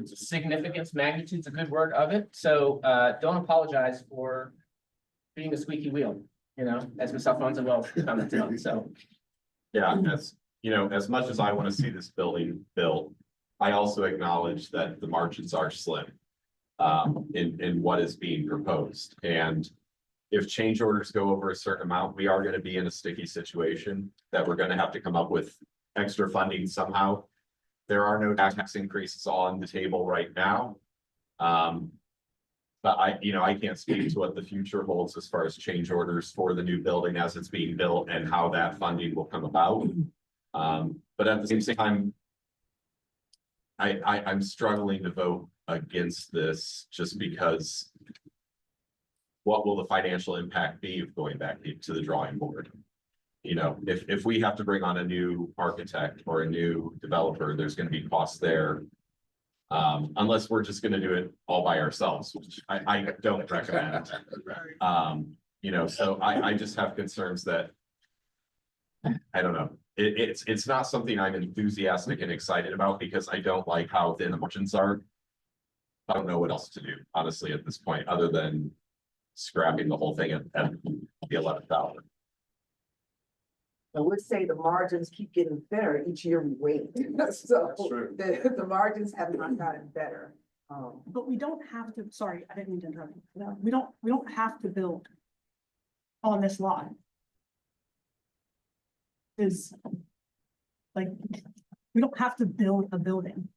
significance, magnitude's a good word of it. So don't apologize for being a squeaky wheel, you know, as Ms. Alfonso well commented on. So
Yeah, as much as I want to see this building built, I also acknowledge that the margins are slim in what is being proposed. And if change orders go over a certain amount, we are going to be in a sticky situation that we're going to have to come up with extra funding somehow. There are no tax increases on the table right now. But I can't speak to what the future holds as far as change orders for the new building as it's being built and how that funding will come about. But at the same time, I'm struggling to vote against this just because what will the financial impact be of going back to the drawing board? You know, if we have to bring on a new architect or a new developer, there's going to be costs there. Unless we're just going to do it all by ourselves, which I don't recommend. So I just have concerns that I don't know. It's not something I'm enthusiastic and excited about because I don't like how thin the margins are. I don't know what else to do, honestly, at this point, other than scrapping the whole thing at the 11th hour.
I would say the margins keep getting thinner each year we wait. So the margins have not gotten better.
But we don't have to, sorry, I didn't mean to interrupt. No, we don't have to build on this lot. Is like, we don't have to build a building.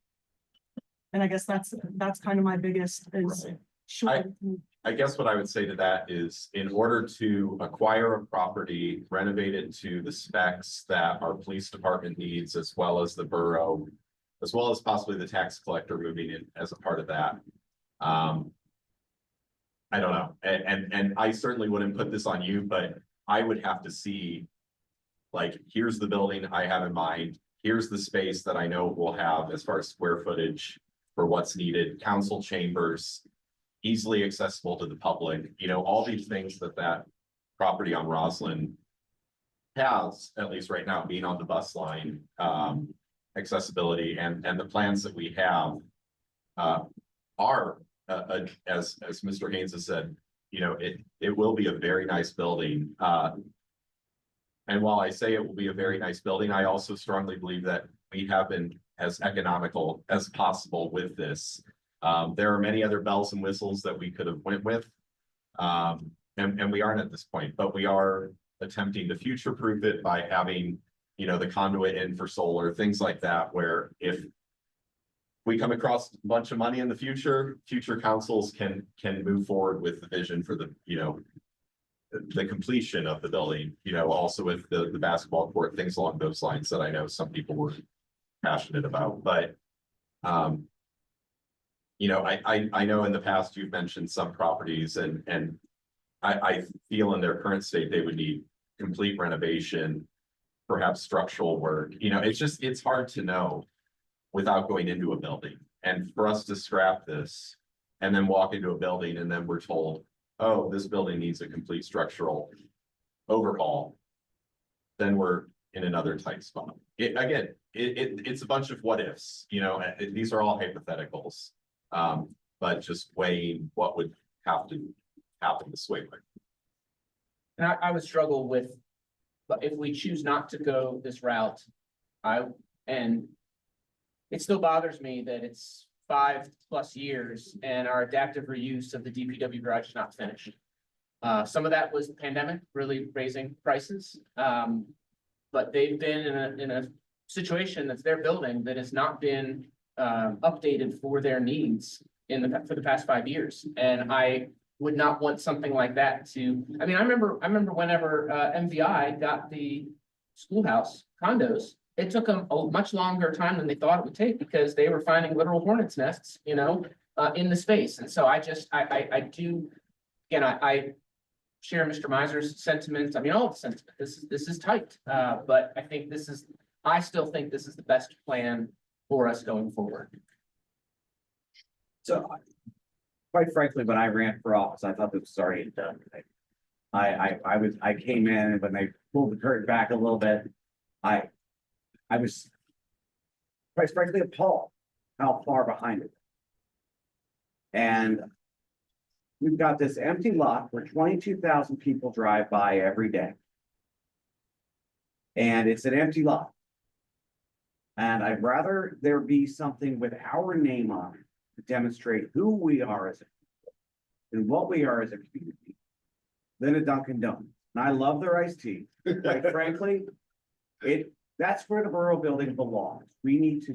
And I guess that's kind of my biggest is sure.
I guess what I would say to that is in order to acquire a property, renovate it to the specs that our police department needs, as well as the borough, as well as possibly the tax collector moving in as a part of that. I don't know. And I certainly wouldn't put this on you, but I would have to see, like, here's the building I have in mind. Here's the space that I know we'll have as far as square footage for what's needed, council chambers, easily accessible to the public, all these things that property on Roslyn has, at least right now, being on the bus line, accessibility and the plans that we have are, as Mr. Haynes has said, you know, it will be a very nice building. And while I say it will be a very nice building, I also strongly believe that we have been as economical as possible with this. There are many other bells and whistles that we could have went with. And we aren't at this point, but we are attempting to future-proof it by having, you know, the conduit in for solar, things like that, where if we come across a bunch of money in the future councils can move forward with the vision for the, you know, the completion of the building, you know, also with the basketball court, things along those lines that I know some people were passionate about, but you know, I know in the past you've mentioned some properties and I feel in their current state, they would need complete renovation, perhaps structural work, you know, it's hard to know without going into a building. And for us to scrap this and then walk into a building and then we're told, oh, this building needs a complete structural overhaul, then we're in another tight spot. It's a bunch of what ifs, you know, these are all hypotheticals. But just weighing what would have to happen to swing.
And I would struggle with, but if we choose not to go this route, and it still bothers me that it's 5+ years and our adaptive reuse of the DPW garage is not finished. Some of that was the pandemic really raising prices. But they've been in a situation that's their building that has not been updated for their needs for the past 5 years. And I would not want something like that to, I mean, I remember whenever MVI got the schoolhouse condos, it took them a much longer time than they thought it would take because they were finding literal hornets nests, you know, in the space. And so I do, again, I share Mr. Miser's sentiments. I mean, all of the sentiment, this is tight. But I still think this is the best plan for us going forward.
So, quite frankly, when I ran for office, I thought this was already done. I came in and when they pulled the curtain back a little bit, I was quite frankly appalled how far behind it. And we've got this empty lot where 22,000 people drive by every day. And it's an empty lot. And I'd rather there be something with our name on it to demonstrate who we are as a people and what we are as a community than a Dunkin' Donuts. And I love their iced tea. Quite frankly, that's where the borough building belongs. We need to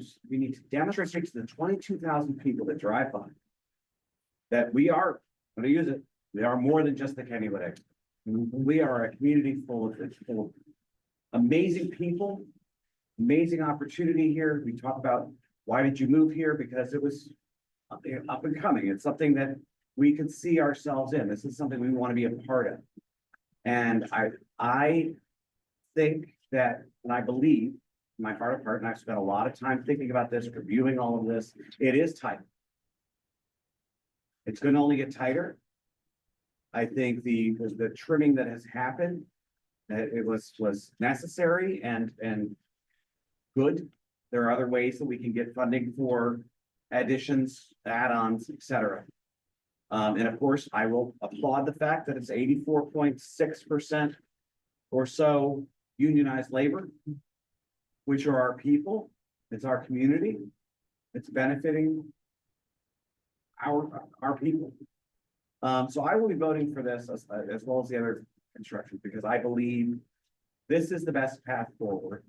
demonstrate to the 22,000 people that drive by that we are, I'm gonna use it, we are more than just the Kennywood exit. We are a community full of amazing people, amazing opportunity here. We talk about why did you move here? Because it was up and coming. It's something that we can see ourselves in. This is something we want to be a part of. And I think that, and I believe in my heart of heart, and I've spent a lot of time thinking about this, reviewing all of this, it is tight. It's going to only get tighter. I think the trimming that has happened, it was necessary and good. There are other ways that we can get funding for additions, add-ons, etc. And of course, I will applaud the fact that it's 84.6% or so unionized labor, which are our people. It's our community. It's benefiting our people. So I will be voting for this as well as the other construction because I believe this is the best path forward.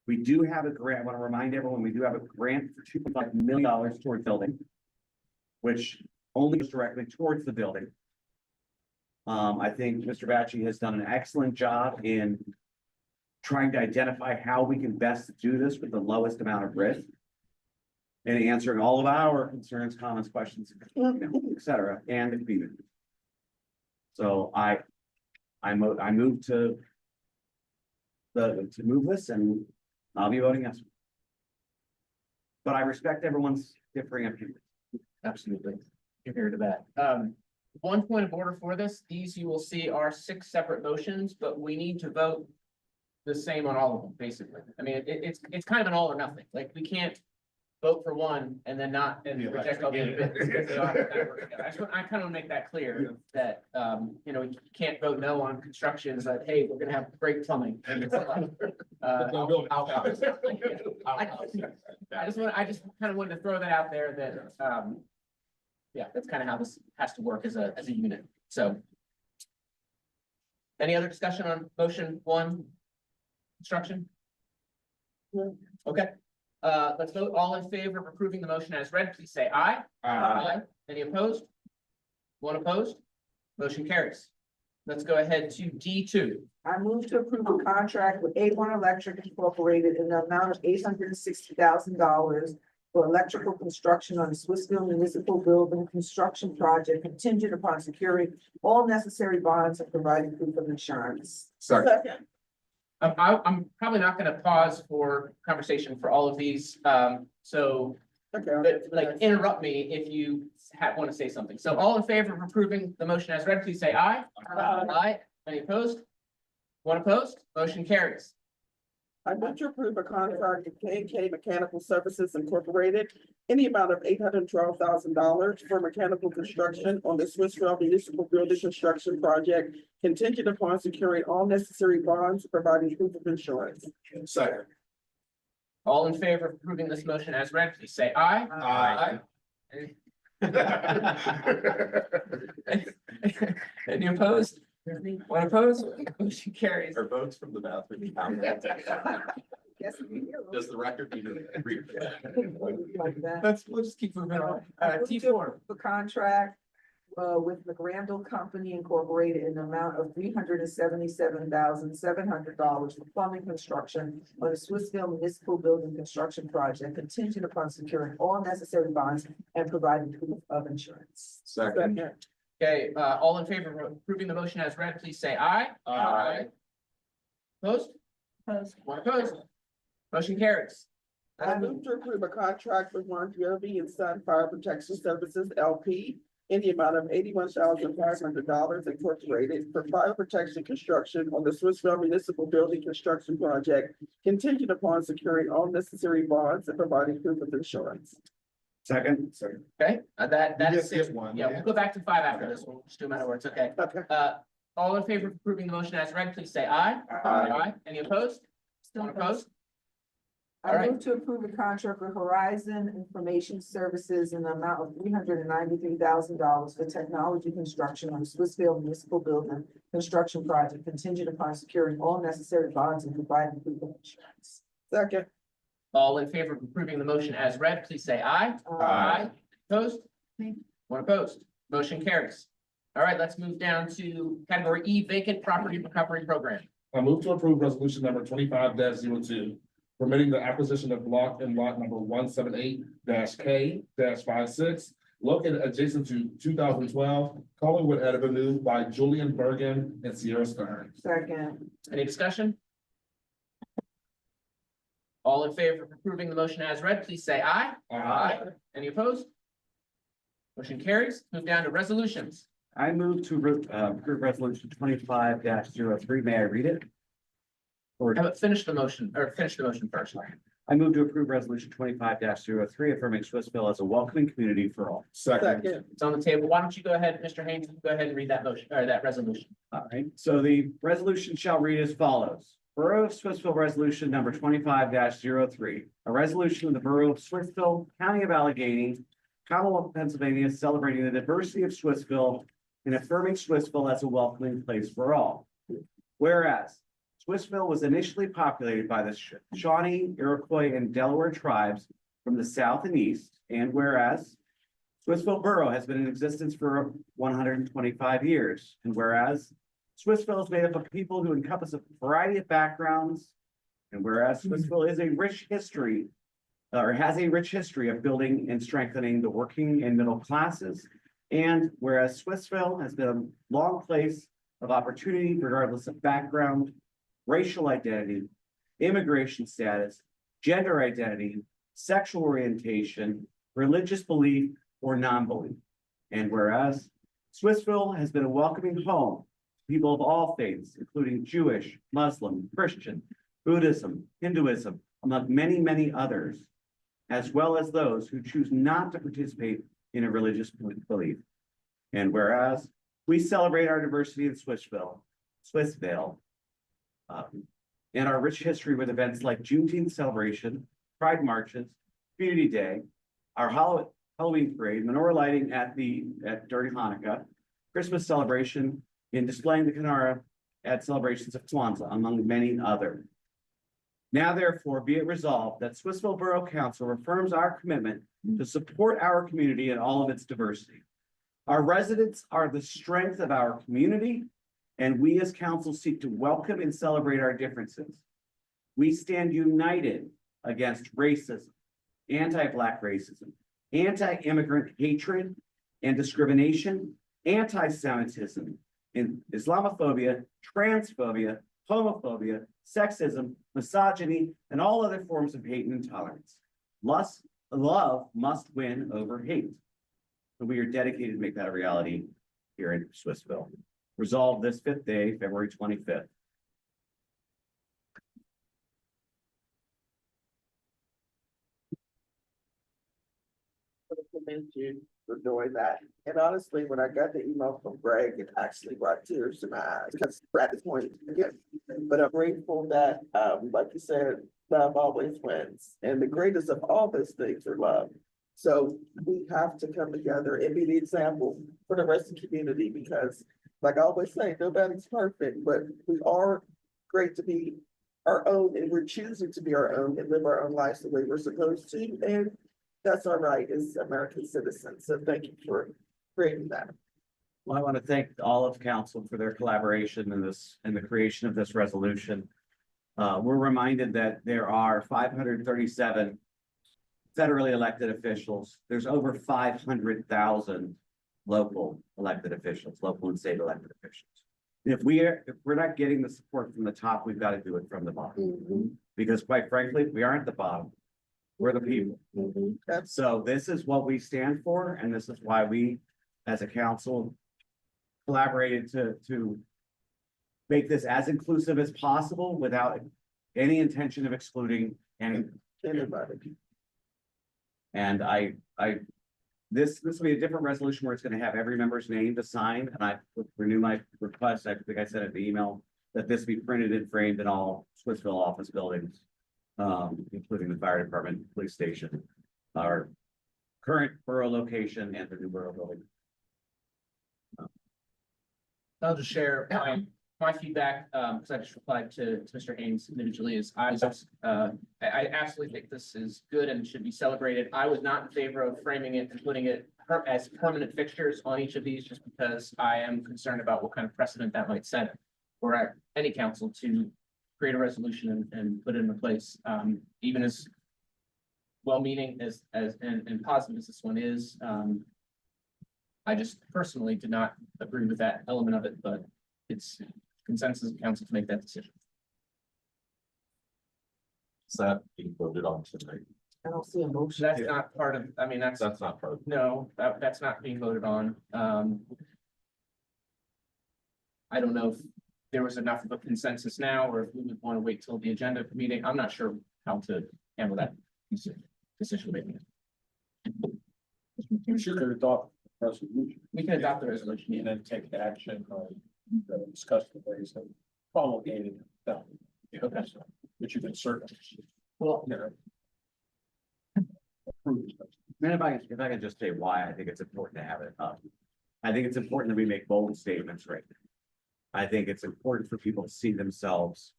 We do have a grant. I want to remind everyone, we do have a grant for $2.5 million towards building, which only goes directly towards the building. I think Mr. Bacci has done an excellent job in trying to identify how we can best do this with the lowest amount of risk and answering all of our concerns, comments, questions, etc. and the community. So I move to move this, and I'll be voting yes. But I respect everyone's differing opinions.
Absolutely. You're here to that. one point of order for this, these you will see are 6 separate motions, but we need to vote the same on all of them, basically. I mean, it's kind of an all or nothing, like, we can't vote for one and then not, and reject all the other bits. Because they all have to kind of work together. I kind of want to make that clear, that, you know, you can't vote no on construction, but hey, we're gonna have great plumbing. I just kind of wanted to throw that out there that, yeah, that's kind of how this has to work as a unit, so. Any other discussion on motion 1? Construction? Okay, let's vote. All in favor of approving the motion as read, please say aye. Aye. Any opposed? One opposed? Motion carries. Let's go ahead to D2.
I move to approve a contract with A1 Electric Incorporated in the amount of $860,000 for electrical construction on the Swissville Municipal Building Construction Project contingent upon securing all necessary bonds and providing proof of insurance.
Second.
I'm probably not gonna pause for conversation for all of these, so
Okay.
like interrupt me if you want to say something. So all in favor of approving the motion as read, please say aye. Aye. Any opposed? One opposed? Motion carries.
I move to approve a contract with K&K Mechanical Services Incorporated in the amount of $812,000 for mechanical construction on the Swissville Municipal Building Construction Project contingent upon securing all necessary bonds, providing proof of insurance.
Second.
All in favor of approving this motion as read, please say aye.
Aye.
Any opposed? One opposed? Motion carries.
Are votes from the bathroom?
Yes, we
Does the record need to agree?
like that.
We'll just keep moving on. T4.
The contract with McRandall Company Incorporated in the amount of $377,700 for plumbing construction on the Swissville Municipal Building Construction Project contingent upon securing all necessary bonds and providing proof of insurance.
Second.
Okay, all in favor of approving the motion as read, please say aye.
Aye.
Opposed? One opposed? Motion carries.
I move to approve a contract with Longevity and Sun Fire Protection Services LP in the amount of $81,500 incorporated for fire protection construction on the Swissville Municipal Building Construction Project contingent upon securing all necessary bonds and providing proof of insurance.
Second.
Okay, that
You
is
just
six.
get one.
Yeah, we'll go back to 5 after this one, just no matter where it's okay.
Okay.
All in favor of approving the motion as read, please say aye.
Aye.
Any opposed? One opposed? All
I
right.
move to approve a contract with Horizon Information Services in the amount of $393,000 for technology construction on the Swissville Municipal Building Construction Project contingent upon securing all necessary bonds and providing proof of insurance.
Second.
All in favor of approving the motion as read, please say aye.
Aye.
Opposed? One opposed. Motion carries. All right, let's move down to category E, vacant property recovery program.
I move to approve resolution number 25-02, permitting the acquisition of block and lot number 178-K-56, located adjacent to 2012 Collingwood Avenue by Julian Bergen and Sierra Stern.
Second.
Any discussion? All in favor of approving the motion as read, please say aye. Any opposed? Motion carries. Move down to resolutions.
I move to approve resolution 25-03. May I read it? Or
How about finish the motion first?
I move to approve resolution 25-03, affirming Swissville as a welcoming community for all.
Second.
It's on the table. Why don't you go ahead, Mr. Haynes, go ahead and read that motion, or that resolution.
All right, so the resolution shall read as follows. Borough of Swissville Resolution number 25-03, a resolution of the Borough of Swissville, County of Allegheny, Commonwealth of Pennsylvania, celebrating the diversity of Swissville and affirming Swissville as a welcoming place for all. Whereas Swissville was initially populated by the Shawnee, Iroquois, and Delaware tribes from the south and east, and whereas Swissville Borough has been in existence for 125 years, and whereas Swissville is made up of people who encompass a variety of backgrounds, and whereas Swissville is a rich history, or has a rich history of building and strengthening the working and middle classes, and whereas Swissville has been a long place of opportunity regardless of background, racial identity, immigration status, gender identity, sexual orientation, religious belief, or non-belief. And whereas Swissville has been a welcoming home to people of all faiths, including Jewish, Muslim, Christian, Buddhism, Hinduism, among many, many others, as well as those who choose not to participate in a religious belief. And whereas we celebrate our diversity in Swissvale, and our rich history with events like Juneteenth celebration, Pride marches, Community Day, our Halloween parade, menorah lighting during Hanukkah, Christmas celebration, in displaying the Kinara at celebrations of Kwanzaa, among many others. Now therefore be it resolved that Swissville Borough Council affirms our commitment to support our community in all of its diversity. Our residents are the strength of our community, and we as council seek to welcome and celebrate our differences. We stand united against racism, anti-Black racism, anti-immigrant hatred and discrimination, anti-Semitism, and Islamophobia, transphobia, homophobia, sexism, misogyny, and all other forms of hate and intolerance. Love must win over hate. And we are dedicated to make that a reality here in Swissville. Resolved this 5th day, February 25th.
Commend you for doing that. And honestly, when I got the email from Greg, it actually brought tears to my eyes because at this point, again, but I'm grateful that, like you said, love always wins. And the greatest of all those things are love. So we have to come together and be the example for the rest of the community because, like I always say, nobody's perfect, but we are great to be our own and we're choosing to be our own and live our own lives the way we're supposed to. And that's our right as American citizens. So thank you for creating that.
Well, I want to thank all of council for their collaboration in the creation of this resolution. We're reminded that there are 537 federally elected officials. There's over 500,000 local elected officials, local and state elected officials. If we're not getting the support from the top, we've got to do it from the bottom. Because quite frankly, we aren't the bottom. We're the people. So this is what we stand for, and this is why we, as a council, collaborated to make this as inclusive as possible without any intention of excluding anybody. And this will be a different resolution where it's going to have every member's name to sign, and I renew my request. I think I said in the email that this be printed and framed in all Swissville office buildings, including the fire department, police station, our current borough location, and the new borough building.
I'll just share my feedback, because I just replied to Mr. Haynes individually, is I absolutely think this is good and should be celebrated. I was not in favor of framing it and putting it as permanent fixtures on each of these, just because I am concerned about what kind of precedent that might set for any council to create a resolution and put it into place, even as well-meaning and positive as this one is. I just personally did not agree with that element of it, but it's consensus of council to make that decision.
Is that being voted on tonight?
I don't see a motion.
That's not part of, I mean, that's
not part of.
no, that's not being voted on. I don't know if there was enough of a consensus now, or if we would want to wait till the agenda meeting. I'm not sure how to handle that decision making.
You should adopt the resolution.
We can adopt the resolution
And then take action or discuss the ways of promulgating that. Okay. But you can certainly.
Well,
And if I can just say why I think it's important to have it up. I think it's important that we make bold statements right now. I think it's important for people to see themselves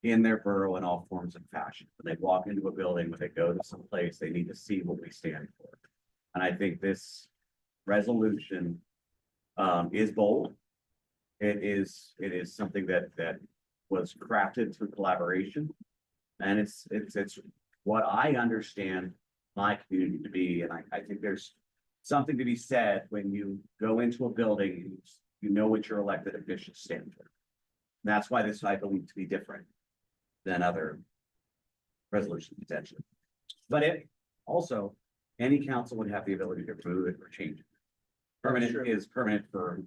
in their borough in all forms and fashion. When they walk into a building, when they go to some place, they need to see what we stand for. And I think this resolution is bold. It is something that was crafted through collaboration. And it's what I understand my community to be. And I think there's something to be said when you go into a building and you know what your elected officials stand for. And that's why this I believe to be different than other resolutions potentially. But it also, any council would have the ability to remove it or change it. Permanent
Sure.
is permanent for.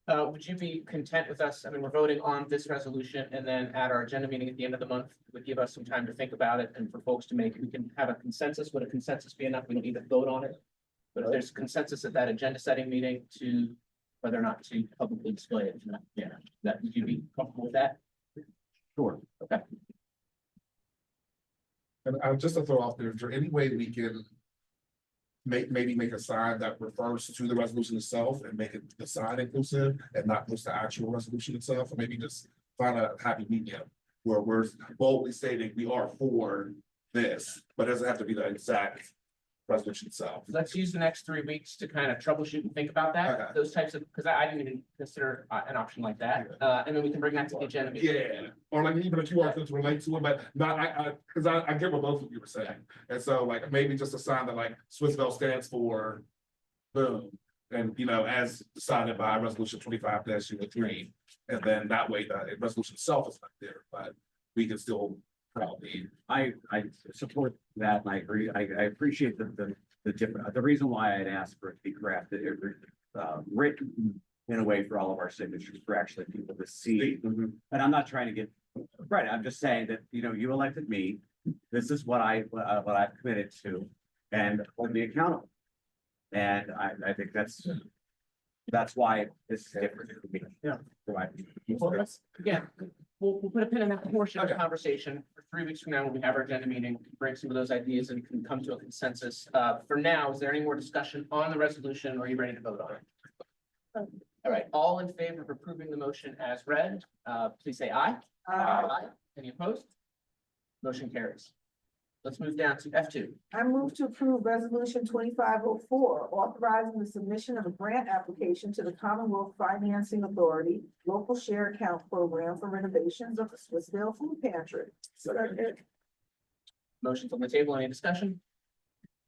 Would you be content with us, I mean, we're voting on this resolution and then at our agenda meeting at the end of the month, would give us some time to think about it and for folks to make, we can have a consensus. Would a consensus be enough? We don't need to vote on it. But if there's consensus at that agenda setting meeting to whether or not to publicly display it, yeah, that, would you be comfortable with that?
Sure.
Okay.
And just to throw off there, is there any way we can maybe make a sign that refers to the resolution itself and make it the sign inclusive and not just the actual resolution itself, or maybe just find a happy medium where we're boldly stating we are for this, but it doesn't have to be the exact resolution itself.
Let's use the next 3 weeks to kind of troubleshoot and think about that,
Okay.
those types of, because I didn't even consider an option like that. And then we can bring that to the agenda. meeting.
Yeah, or like even a QR code to relate to it, but not, because I get what both of you were saying. And so like maybe just a sign that like Swissvale stands for boom. And you know, as decided by resolution 25-03. And then that way the resolution itself is not there, but we can still probably.
I support that and I agree. I appreciate the different, the reason why I'd asked for it to be crafted, written in a way for all of our signatures for actually people to see. And I'm not trying to get, right, I'm just saying that, you know, you elected me. This is what I've committed to and hold me accountable. And I think that's why this is different for me.
Yeah.
Right.
Well, let's, again, we'll put a pin in that portion of the
Okay.
conversation. For 3 weeks from now, when we have our agenda meeting, bring some of those ideas and can come to a consensus. For now, is there any more discussion on the resolution or are you ready to vote on it? All right, all in favor of approving the motion as read, please say aye. Aye. Any opposed? Motion carries. Let's move down to F2.
I move to approve resolution 2504, authorizing the submission of a grant application to the Commonwealth Financing Authority local share account program for renovations of the Swissvale Food Pantry.
Motion's on the table. Any discussion?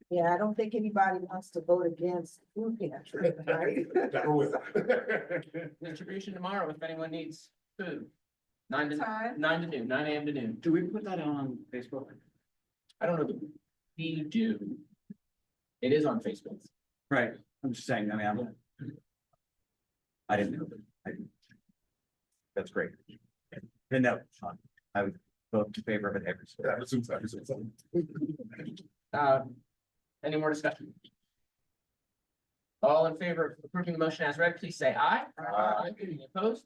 Yeah, I don't think anybody wants to vote against food pantry, right?
Distribution tomorrow if anyone needs food. 9 to
Time?
9 to noon, 9 a.m. to noon.
Do we put that on Facebook?
I don't know that we do. It is on Facebook.
Right, I'm just saying, I mean, I didn't know that. That's great. Didn't know, Sean. I would vote in favor of it every.
Any more discussion? All in favor of approving the motion as read, please say aye. Aye. Any opposed?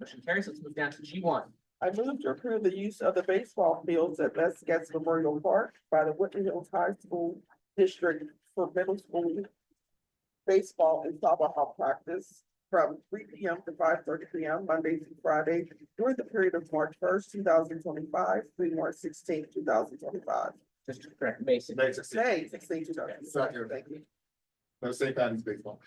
Motion carries. Let's move down to G1.
I move to approve the use of the baseball fields at Les Getz Memorial Park by the Whitney Hills High School District for middle school baseball and softball practice from 3 p.m. to 5:30 p.m. Monday through Friday during the period of March 1st, 2025 through March 16th, 2025.
Just to correct, basic.
May 16th, 2025. Thank you.
No, St. Patty's baseball.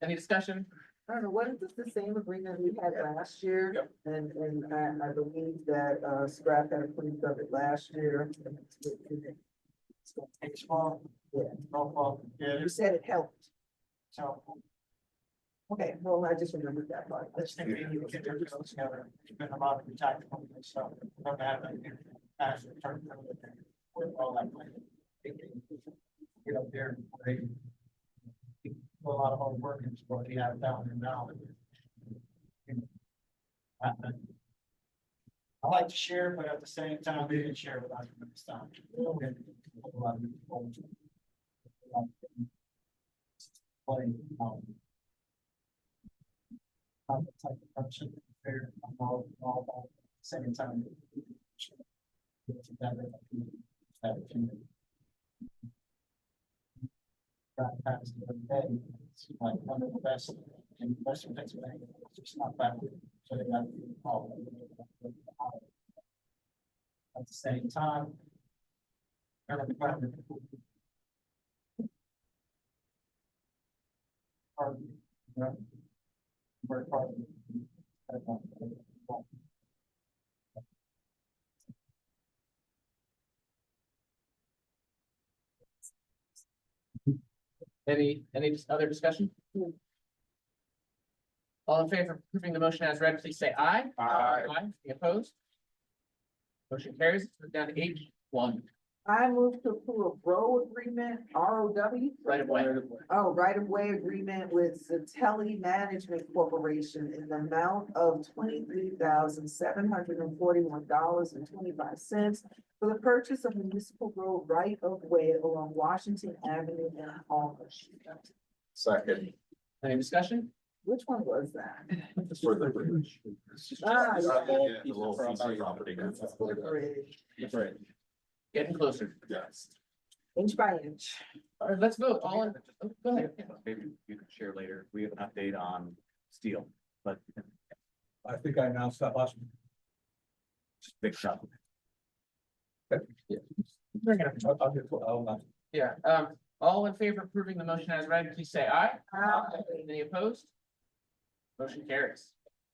Any discussion?
I don't know, what is this the same agreement we had last year?
Yep.
And I believe that Scrap had approved of it last year.
Baseball,
Yeah,
softball, yeah,
you said it helped.
so
Okay, well, I just remembered that part.
I just think we need to get their bills together. It's been a lot of tactical, so we're gonna have a actually turn with all that. Get up there, they do a lot of hard work and what they have down there now. I like to share, but at the same time, we didn't share without them this time. A lot of people. Fair, all about second time. That's the day, it's like one of the best in Western Pennsylvania, it's just not bad, so they got to be called. At the same time. Work hard.
Any other discussion? All in favor of approving the motion as read, please say aye.
Aye.
Any opposed? Motion carries. Let's move down to H1.
I move to approve a road agreement, ROW.
Right away.
Oh, right-of-way agreement with Zatelli Management Corporation in the amount of $23,741.25 for the purchase of municipal road right-of-way along Washington Avenue and Palmer Street.
Second.
Any discussion?
Which one was that?
For the bridge.
Ah,
The
yeah.
little piece of property.
Bridge.
Getting closer.
Yes.
Inch by inch.
All right, let's vote. All in, oh, go ahead.
Maybe you can share later. We have an update on steel, but
I think I announced that last week.
just big shot.
Bring it up.
I'll not.
Yeah, all in favor of approving the motion as read, please say aye. Any opposed? Motion carries.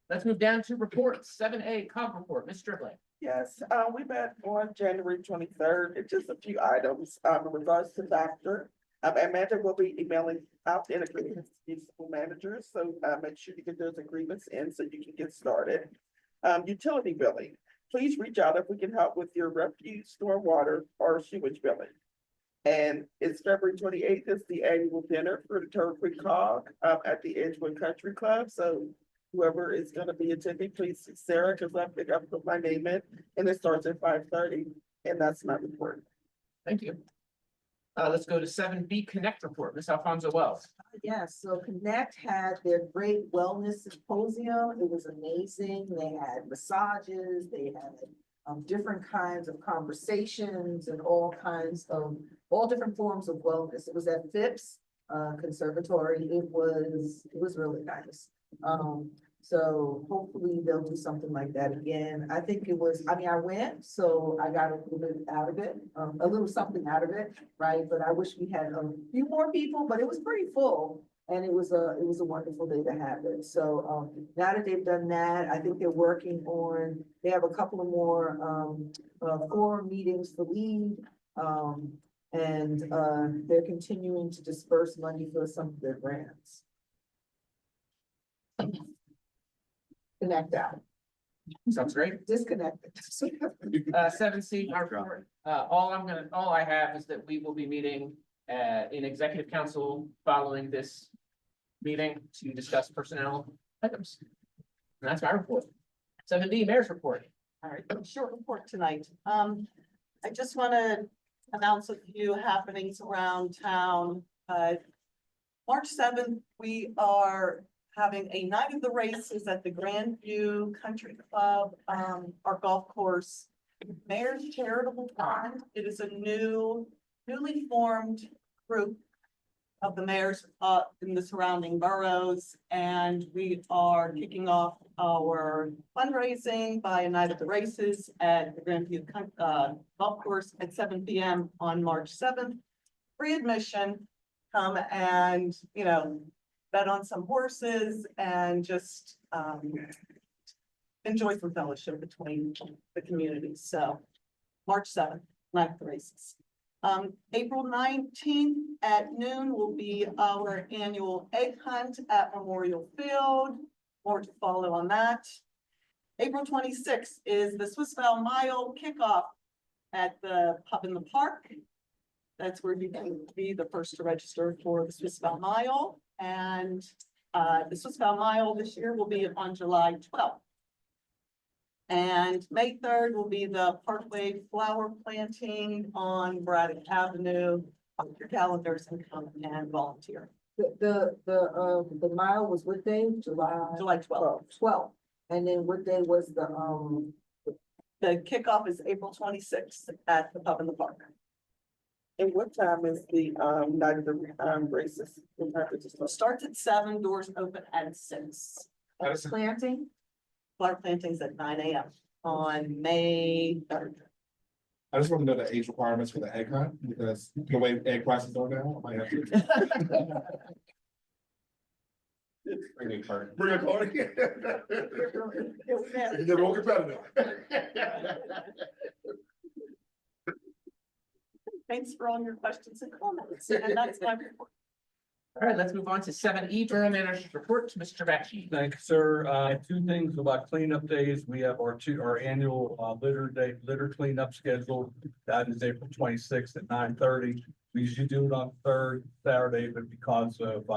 Let's move down to reports. 7A, COG report, Ms. Strickland.
Yes, we met on January 23rd, and just a few items, in regards to doctor. Amanda will be emailing out the agreements to these school managers, so, make sure you get those agreements in so you can get started. Utility billing, please reach out if we can help with your refuse, stormwater, or sewage billing. And it's February 28th, is the annual dinner for the Turtle Creek COG, at the Edgewood Country Club, so whoever is gonna be attending, please see Sarah, because I think I put my name in, and it starts at 5:30, and that's my report.
Thank you. Let's go to 7B, Connect report, Ms. Alfonso Wells.
Yes, so Connect had their great wellness symposium. It was amazing. They had massages, they had different kinds of conversations and all different forms of wellness. It was at Phipps Conservatory. It was really nice. So hopefully they'll do something like that again. I think I went, so I got a little bit out of it, a little something out of it, right? But I wish we had a few more people, but it was pretty full. And it was a wonderful day to have it. So, now that they've done that, I think they're working on, they have a couple of more, forum meetings to lead. And they're continuing to disperse money for some of their grants. Connect out,
Sounds great.
disconnected.
7C, our report. All I have is that we will be meeting in executive council following this meeting to discuss personnel items. And that's my report. 7D, mayor's report.
All right, short report tonight. I just want to announce a few happenings around town. March 7th, we are having a night of the races at the Grandview Country Club, our golf course. Mayor's Charitable Fund. It is a newly formed group of the mayors in the surrounding boroughs, and we are kicking off our fundraising by a night of the races at the Grandview golf course at 7 p.m. on March 7th. Free admission, come and, bet on some horses and just enjoy some fellowship between the communities. So March 7th, night of the races. April 19th at noon will be our annual egg hunt at Memorial Field. More to follow on that. April 26th is the Swiss Val Mile kickoff at the Pub in the Park. That's where you can be the first to register for the Swiss Val Mile. And the Swiss Val Mile this year will be on July 12th. And May 3rd will be the Parkway flower planting on Braddock Avenue. Put your calendars and come and volunteer.
The mile was what day? July
12th.
12th. And then what day was the
kickoff is April 26th at the Pub in the Park.
And what time is the, night of the, races?
Starts at 7, doors open at 6.
planting?
Flower plantings at 9 a.m. on May 3rd.
I just want to know the age requirements for the egg hunt, because the way egg prices are now, I might have to. Bring a card. Bring a card. Get real competitive.
Thanks for all your questions and comments, and that's my report.
All right, let's move on to 7E, Borough Manager's Report to Mr. Becci.
Thank you, sir. Two things about cleanup days. We have our annual litter cleanup scheduled. That is April 26th at 9:30. We usually do it on third Saturday, but because of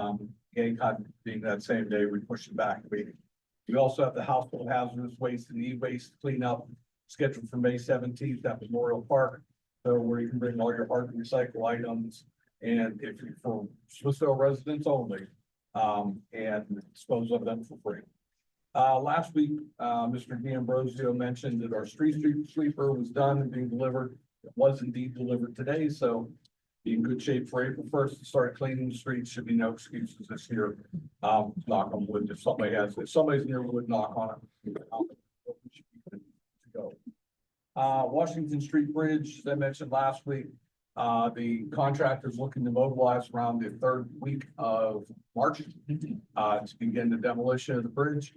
Gamecocke being that same day, we push it back a week. We also have the household hazardous waste and e-waste cleanup scheduled for May 17th at Memorial Park. So where you can bring all your hard to recycle items, and if you're for Swissvale residents only, and dispose of them for free. Last week, Mr. D'Ambrosio mentioned that our street sweeper was done and being delivered. It was indeed delivered today, so be in good shape for April 1st to start cleaning the streets. Should be no excuses this year. Knock on wood, if somebody's near wood, knock on it. We should be good to go. Washington Street Bridge, as I mentioned last week, the contractor's looking to mobilize around the third week of March to begin the demolition of the bridge.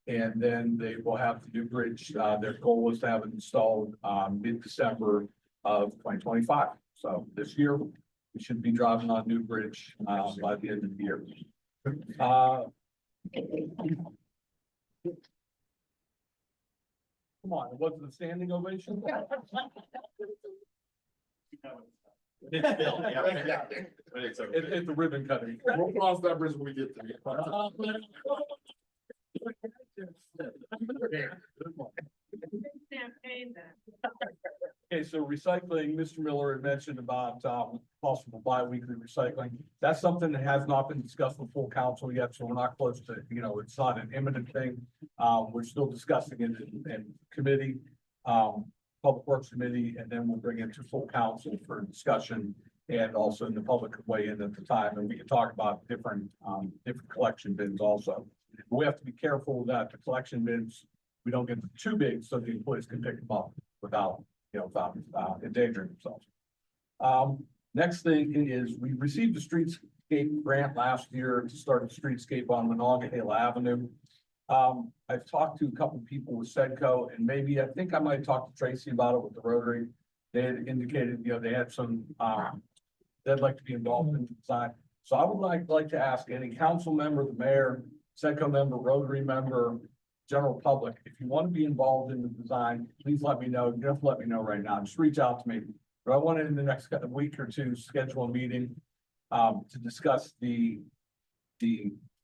And then they will have the new bridge. Their goal was to have it installed mid-December of 2025. So this year, we should be driving on new bridge by the end of the year. Come on, it wasn't a standing ovation?
It's built, yeah. But it's okay.
It's a ribbon cutting.
We'll cross that bridge when we get to it.
Okay, so recycling, Mr. Miller had mentioned about possible bi-weekly recycling. That's something that has not been discussed with full council yet, so we're not close to, it's not an imminent thing. We're still discussing it in committee, Public Works Committee, and then we'll bring it to full council for discussion, and also in the public weigh in at the time, and we can talk about different collection bins also. We have to be careful that the collection bins, we don't get too big so the employees can pick them up without endangering themselves. Next thing is we received a streetscape grant last year to start a streetscape on Monongahela Avenue. I've talked to a couple of people with Sedco, and I think I might talk to Tracy about it with the Rotary. They had indicated, they had some, they'd like to be involved in the design. So I would like to ask any council member, the mayor, Sedco member, Rotary member, general public, if you want to be involved in the design, please let me know. You don't have to let me know right now. Just reach out to me. But I want to, in the next week or two, schedule a meeting to discuss the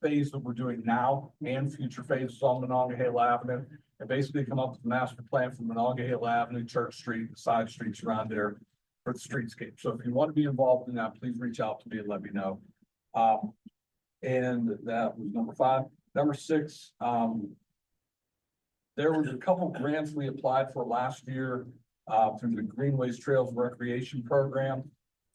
phase that we're doing now and future phases on Monongahela Avenue, and basically come up with a master plan for Monongahela Avenue, Church Street, the side streets around there for the streetscape. So if you want to be involved in that, please reach out to me and let me know. And that was number 5. Number 6, there was a couple grants we applied for last year through the Greenways Trails Recreation Program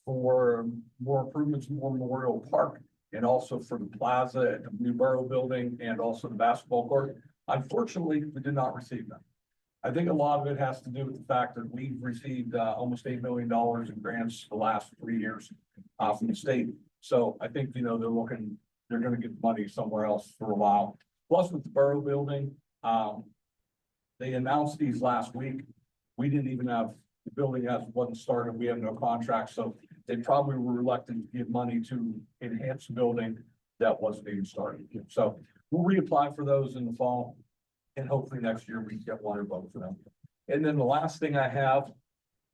for more improvements in Memorial Park, and also for the plaza at the new borough building, and also the basketball court. Unfortunately, we did not receive them. I think a lot of it has to do with the fact that we've received almost $8 million in grants the last 3 years from the state. So I think, they're going to get money somewhere else for a while. Plus with the borough building, they announced these last week. We didn't even have, the building wasn't started. We have no contract. So they probably were reluctant to give money to enhance the building that wasn't even started. So we'll reapply for those in the fall, and hopefully next year we can get one or both of them. And then the last thing I have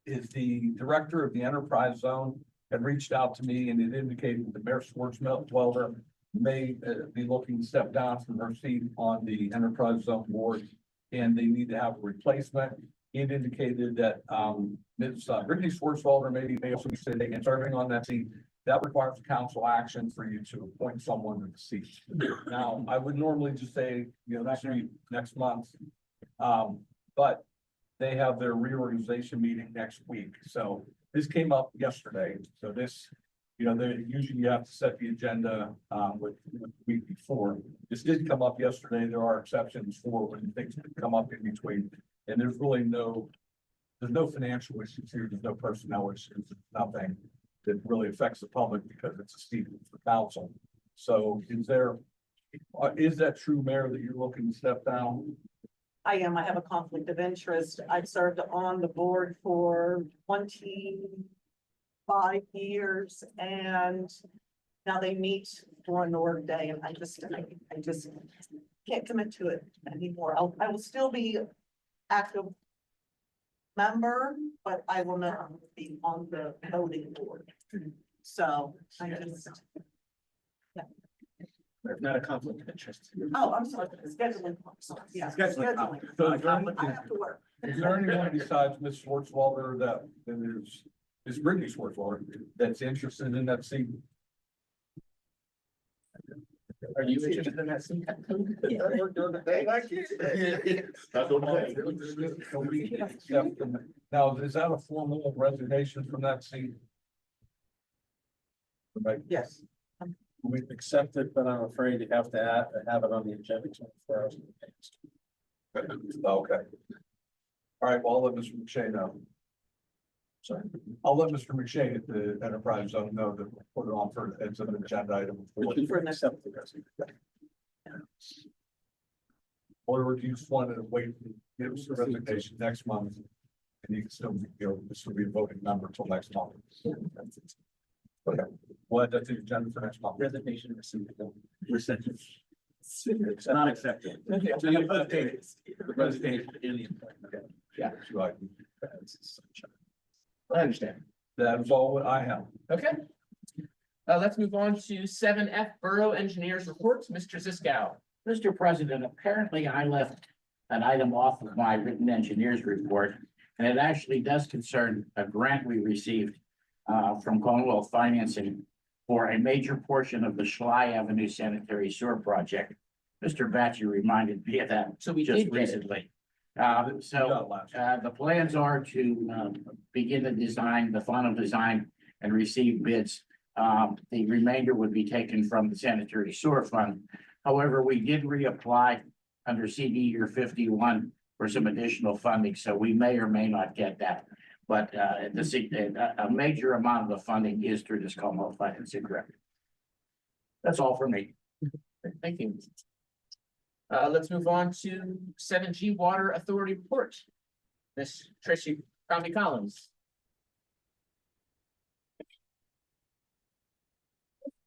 is the director of the enterprise zone had reached out to me, and it indicated that Mayor Swartzwelder may be looking to step down from her seat on the enterprise zone board, and they need to have a replacement. It indicated that Ms. Brittany Swartzwelder may also be sitting and serving on that seat. That requires council action for you to appoint someone to the seat. Now, I would normally just say, that should be next month. But they have their reorganization meeting next week. So this came up yesterday. So this, they usually you have to set the agenda with the week before. This did come up yesterday. There are exceptions for when things come up in between. And there's really no financial issues here. There's no personnel issues, nothing that really affects the public because it's a seat for council. So is that true, Mayor, that you're looking to step down?
I am. I have a conflict of interest. I've served on the board for 25 years, and
Now they meet during the workday and I just can't commit to it anymore. I will still be active member, but I will not be on the voting board. So I just,
There's not a conflict of interest.
oh, I'm sorry, scheduling. Yeah,
Scheduling.
scheduling.
So is there any-
I have to work.
Is there anyone besides Ms. Schwartzwalder that is Brittany Schwartzwalder that's interested in that seat?
Are you interested in that seat?
Now, is that a formal resignation from that seat? Right,
Yes.
We accept it, but I'm afraid you have to have it on the agenda 24 hours in advance.
okay. All right, well, I'll let Mr. McShay know. Sorry, I'll let Mr. McShay at the enterprise zone know that we'll put it on for, as an agenda item.
For next up, the president.
Or do you just want to wait, and give us the resignation next month? And you can still be, this will be a voting member until next month. Okay, well, that's the agenda for next month.
Resignation received.
It's not accepted.
The resignation in the employment.
Yeah, right.
I understand.
That is all I have.
Okay. Let's move on to 7F Borough Engineers Reports, Mr. Ziskow.
Mr. President, apparently I left an item off of my written engineer's report, and it actually does concern a grant we received from Commonwealth Financing for a major portion of the Schley Avenue Sanitary Sewer Project. Mr. Batchy reminded me of that
So we
just
did get it.
recently. The plans are to begin the design, the final design, and receive bids. The remainder would be taken from the sanitary sewer fund. However, we did reapply under CD year 51 for some additional funding, so we may or may not get that. But a major amount of the funding is through this Commonwealth Financing Grant. That's all for me.
Thank you. Let's move on to 7G Water Authority Report. Miss Tracy Crombie Collins.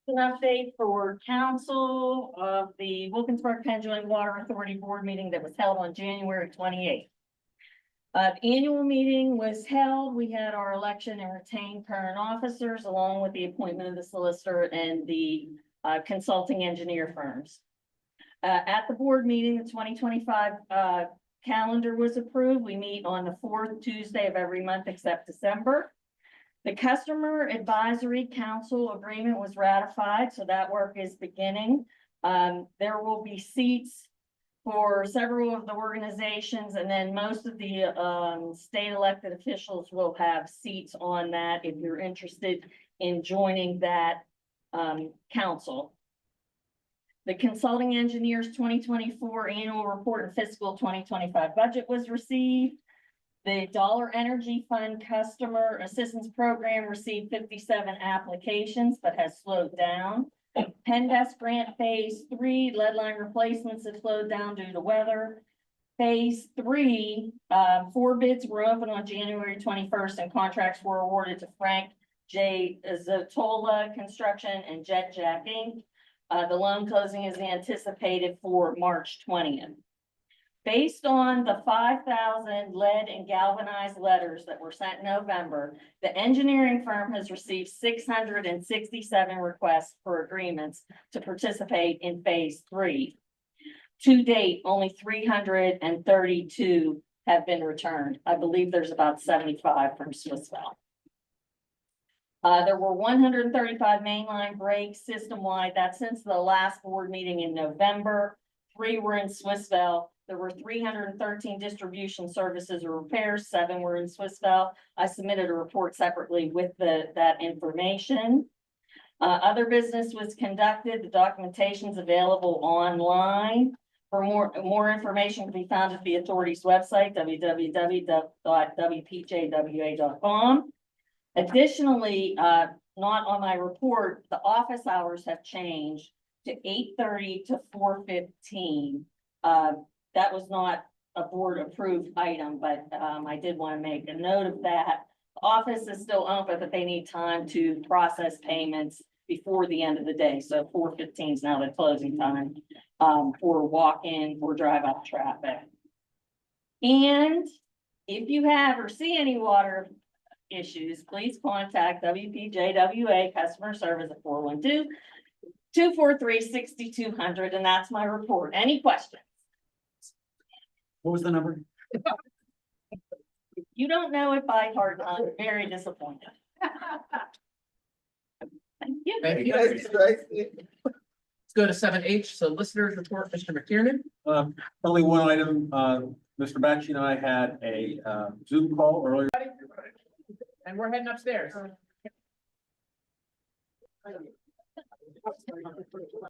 An update for council of the Wilkinsburg Pendleton Water Authority Board meeting that was held on January 28th. The annual meeting was held. We had our election and retained current officers along with the appointment of the solicitor and the consulting engineer firms. At the board meeting, the 2025 calendar was approved. We meet on the 4th Tuesday of every month except December. The Customer Advisory Council Agreement was ratified, so that work is beginning. There will be seats for several of the organizations, and then most of the state elected officials will have seats on that if you're interested in joining that council. The Consulting Engineers 2024 Annual Report and Fiscal 2025 Budget was received. The Dollar Energy Fund Customer Assistance Program received 57 applications, but has slowed down. Pendesk Grant Phase 3 lead line replacements have slowed down due to weather. Phase 3, 4 bids were opened on January 21st and contracts were awarded to Frank J. Zotola Construction and Jet Jack Inc. The loan closing is anticipated for March 20th. Based on the 5,000 lead and galvanized letters that were sent in November, the engineering firm has received 667 requests for agreements to participate in Phase 3. To date, only 332 have been returned. I believe there's about 75 from Swissvale. There were 135 mainline breaks system-wide. That's since the last board meeting in November. 3 were in Swissvale. There were 313 distribution services or repairs. 7 were in Swissvale. I submitted a report separately with that information. Other business was conducted. The documentation is available online. For more information can be found at the authority's website, www.wpjwa.com. Additionally, not on my report, the office hours have changed to 8:30 to 4:15. That was not a board approved item, but I did want to make a note of that. The office is still open, but they need time to process payments before the end of the day, so 4:15 is now the closing time, for walk-in or drive-out traffic. And if you have or see any water issues, please contact WPJWA Customer Service at 412-243-6200, and that's my report. Any questions?
What was the number?
You don't know it by heart, I'm very disappointed. Thank you.
Thank you.
Thanks, Tracy.
Let's go to 7H, solicitors report, Mr. McKiernan.
Only one item, Mr. Bakshi and I had a Zoom call earlier.
And we're heading upstairs.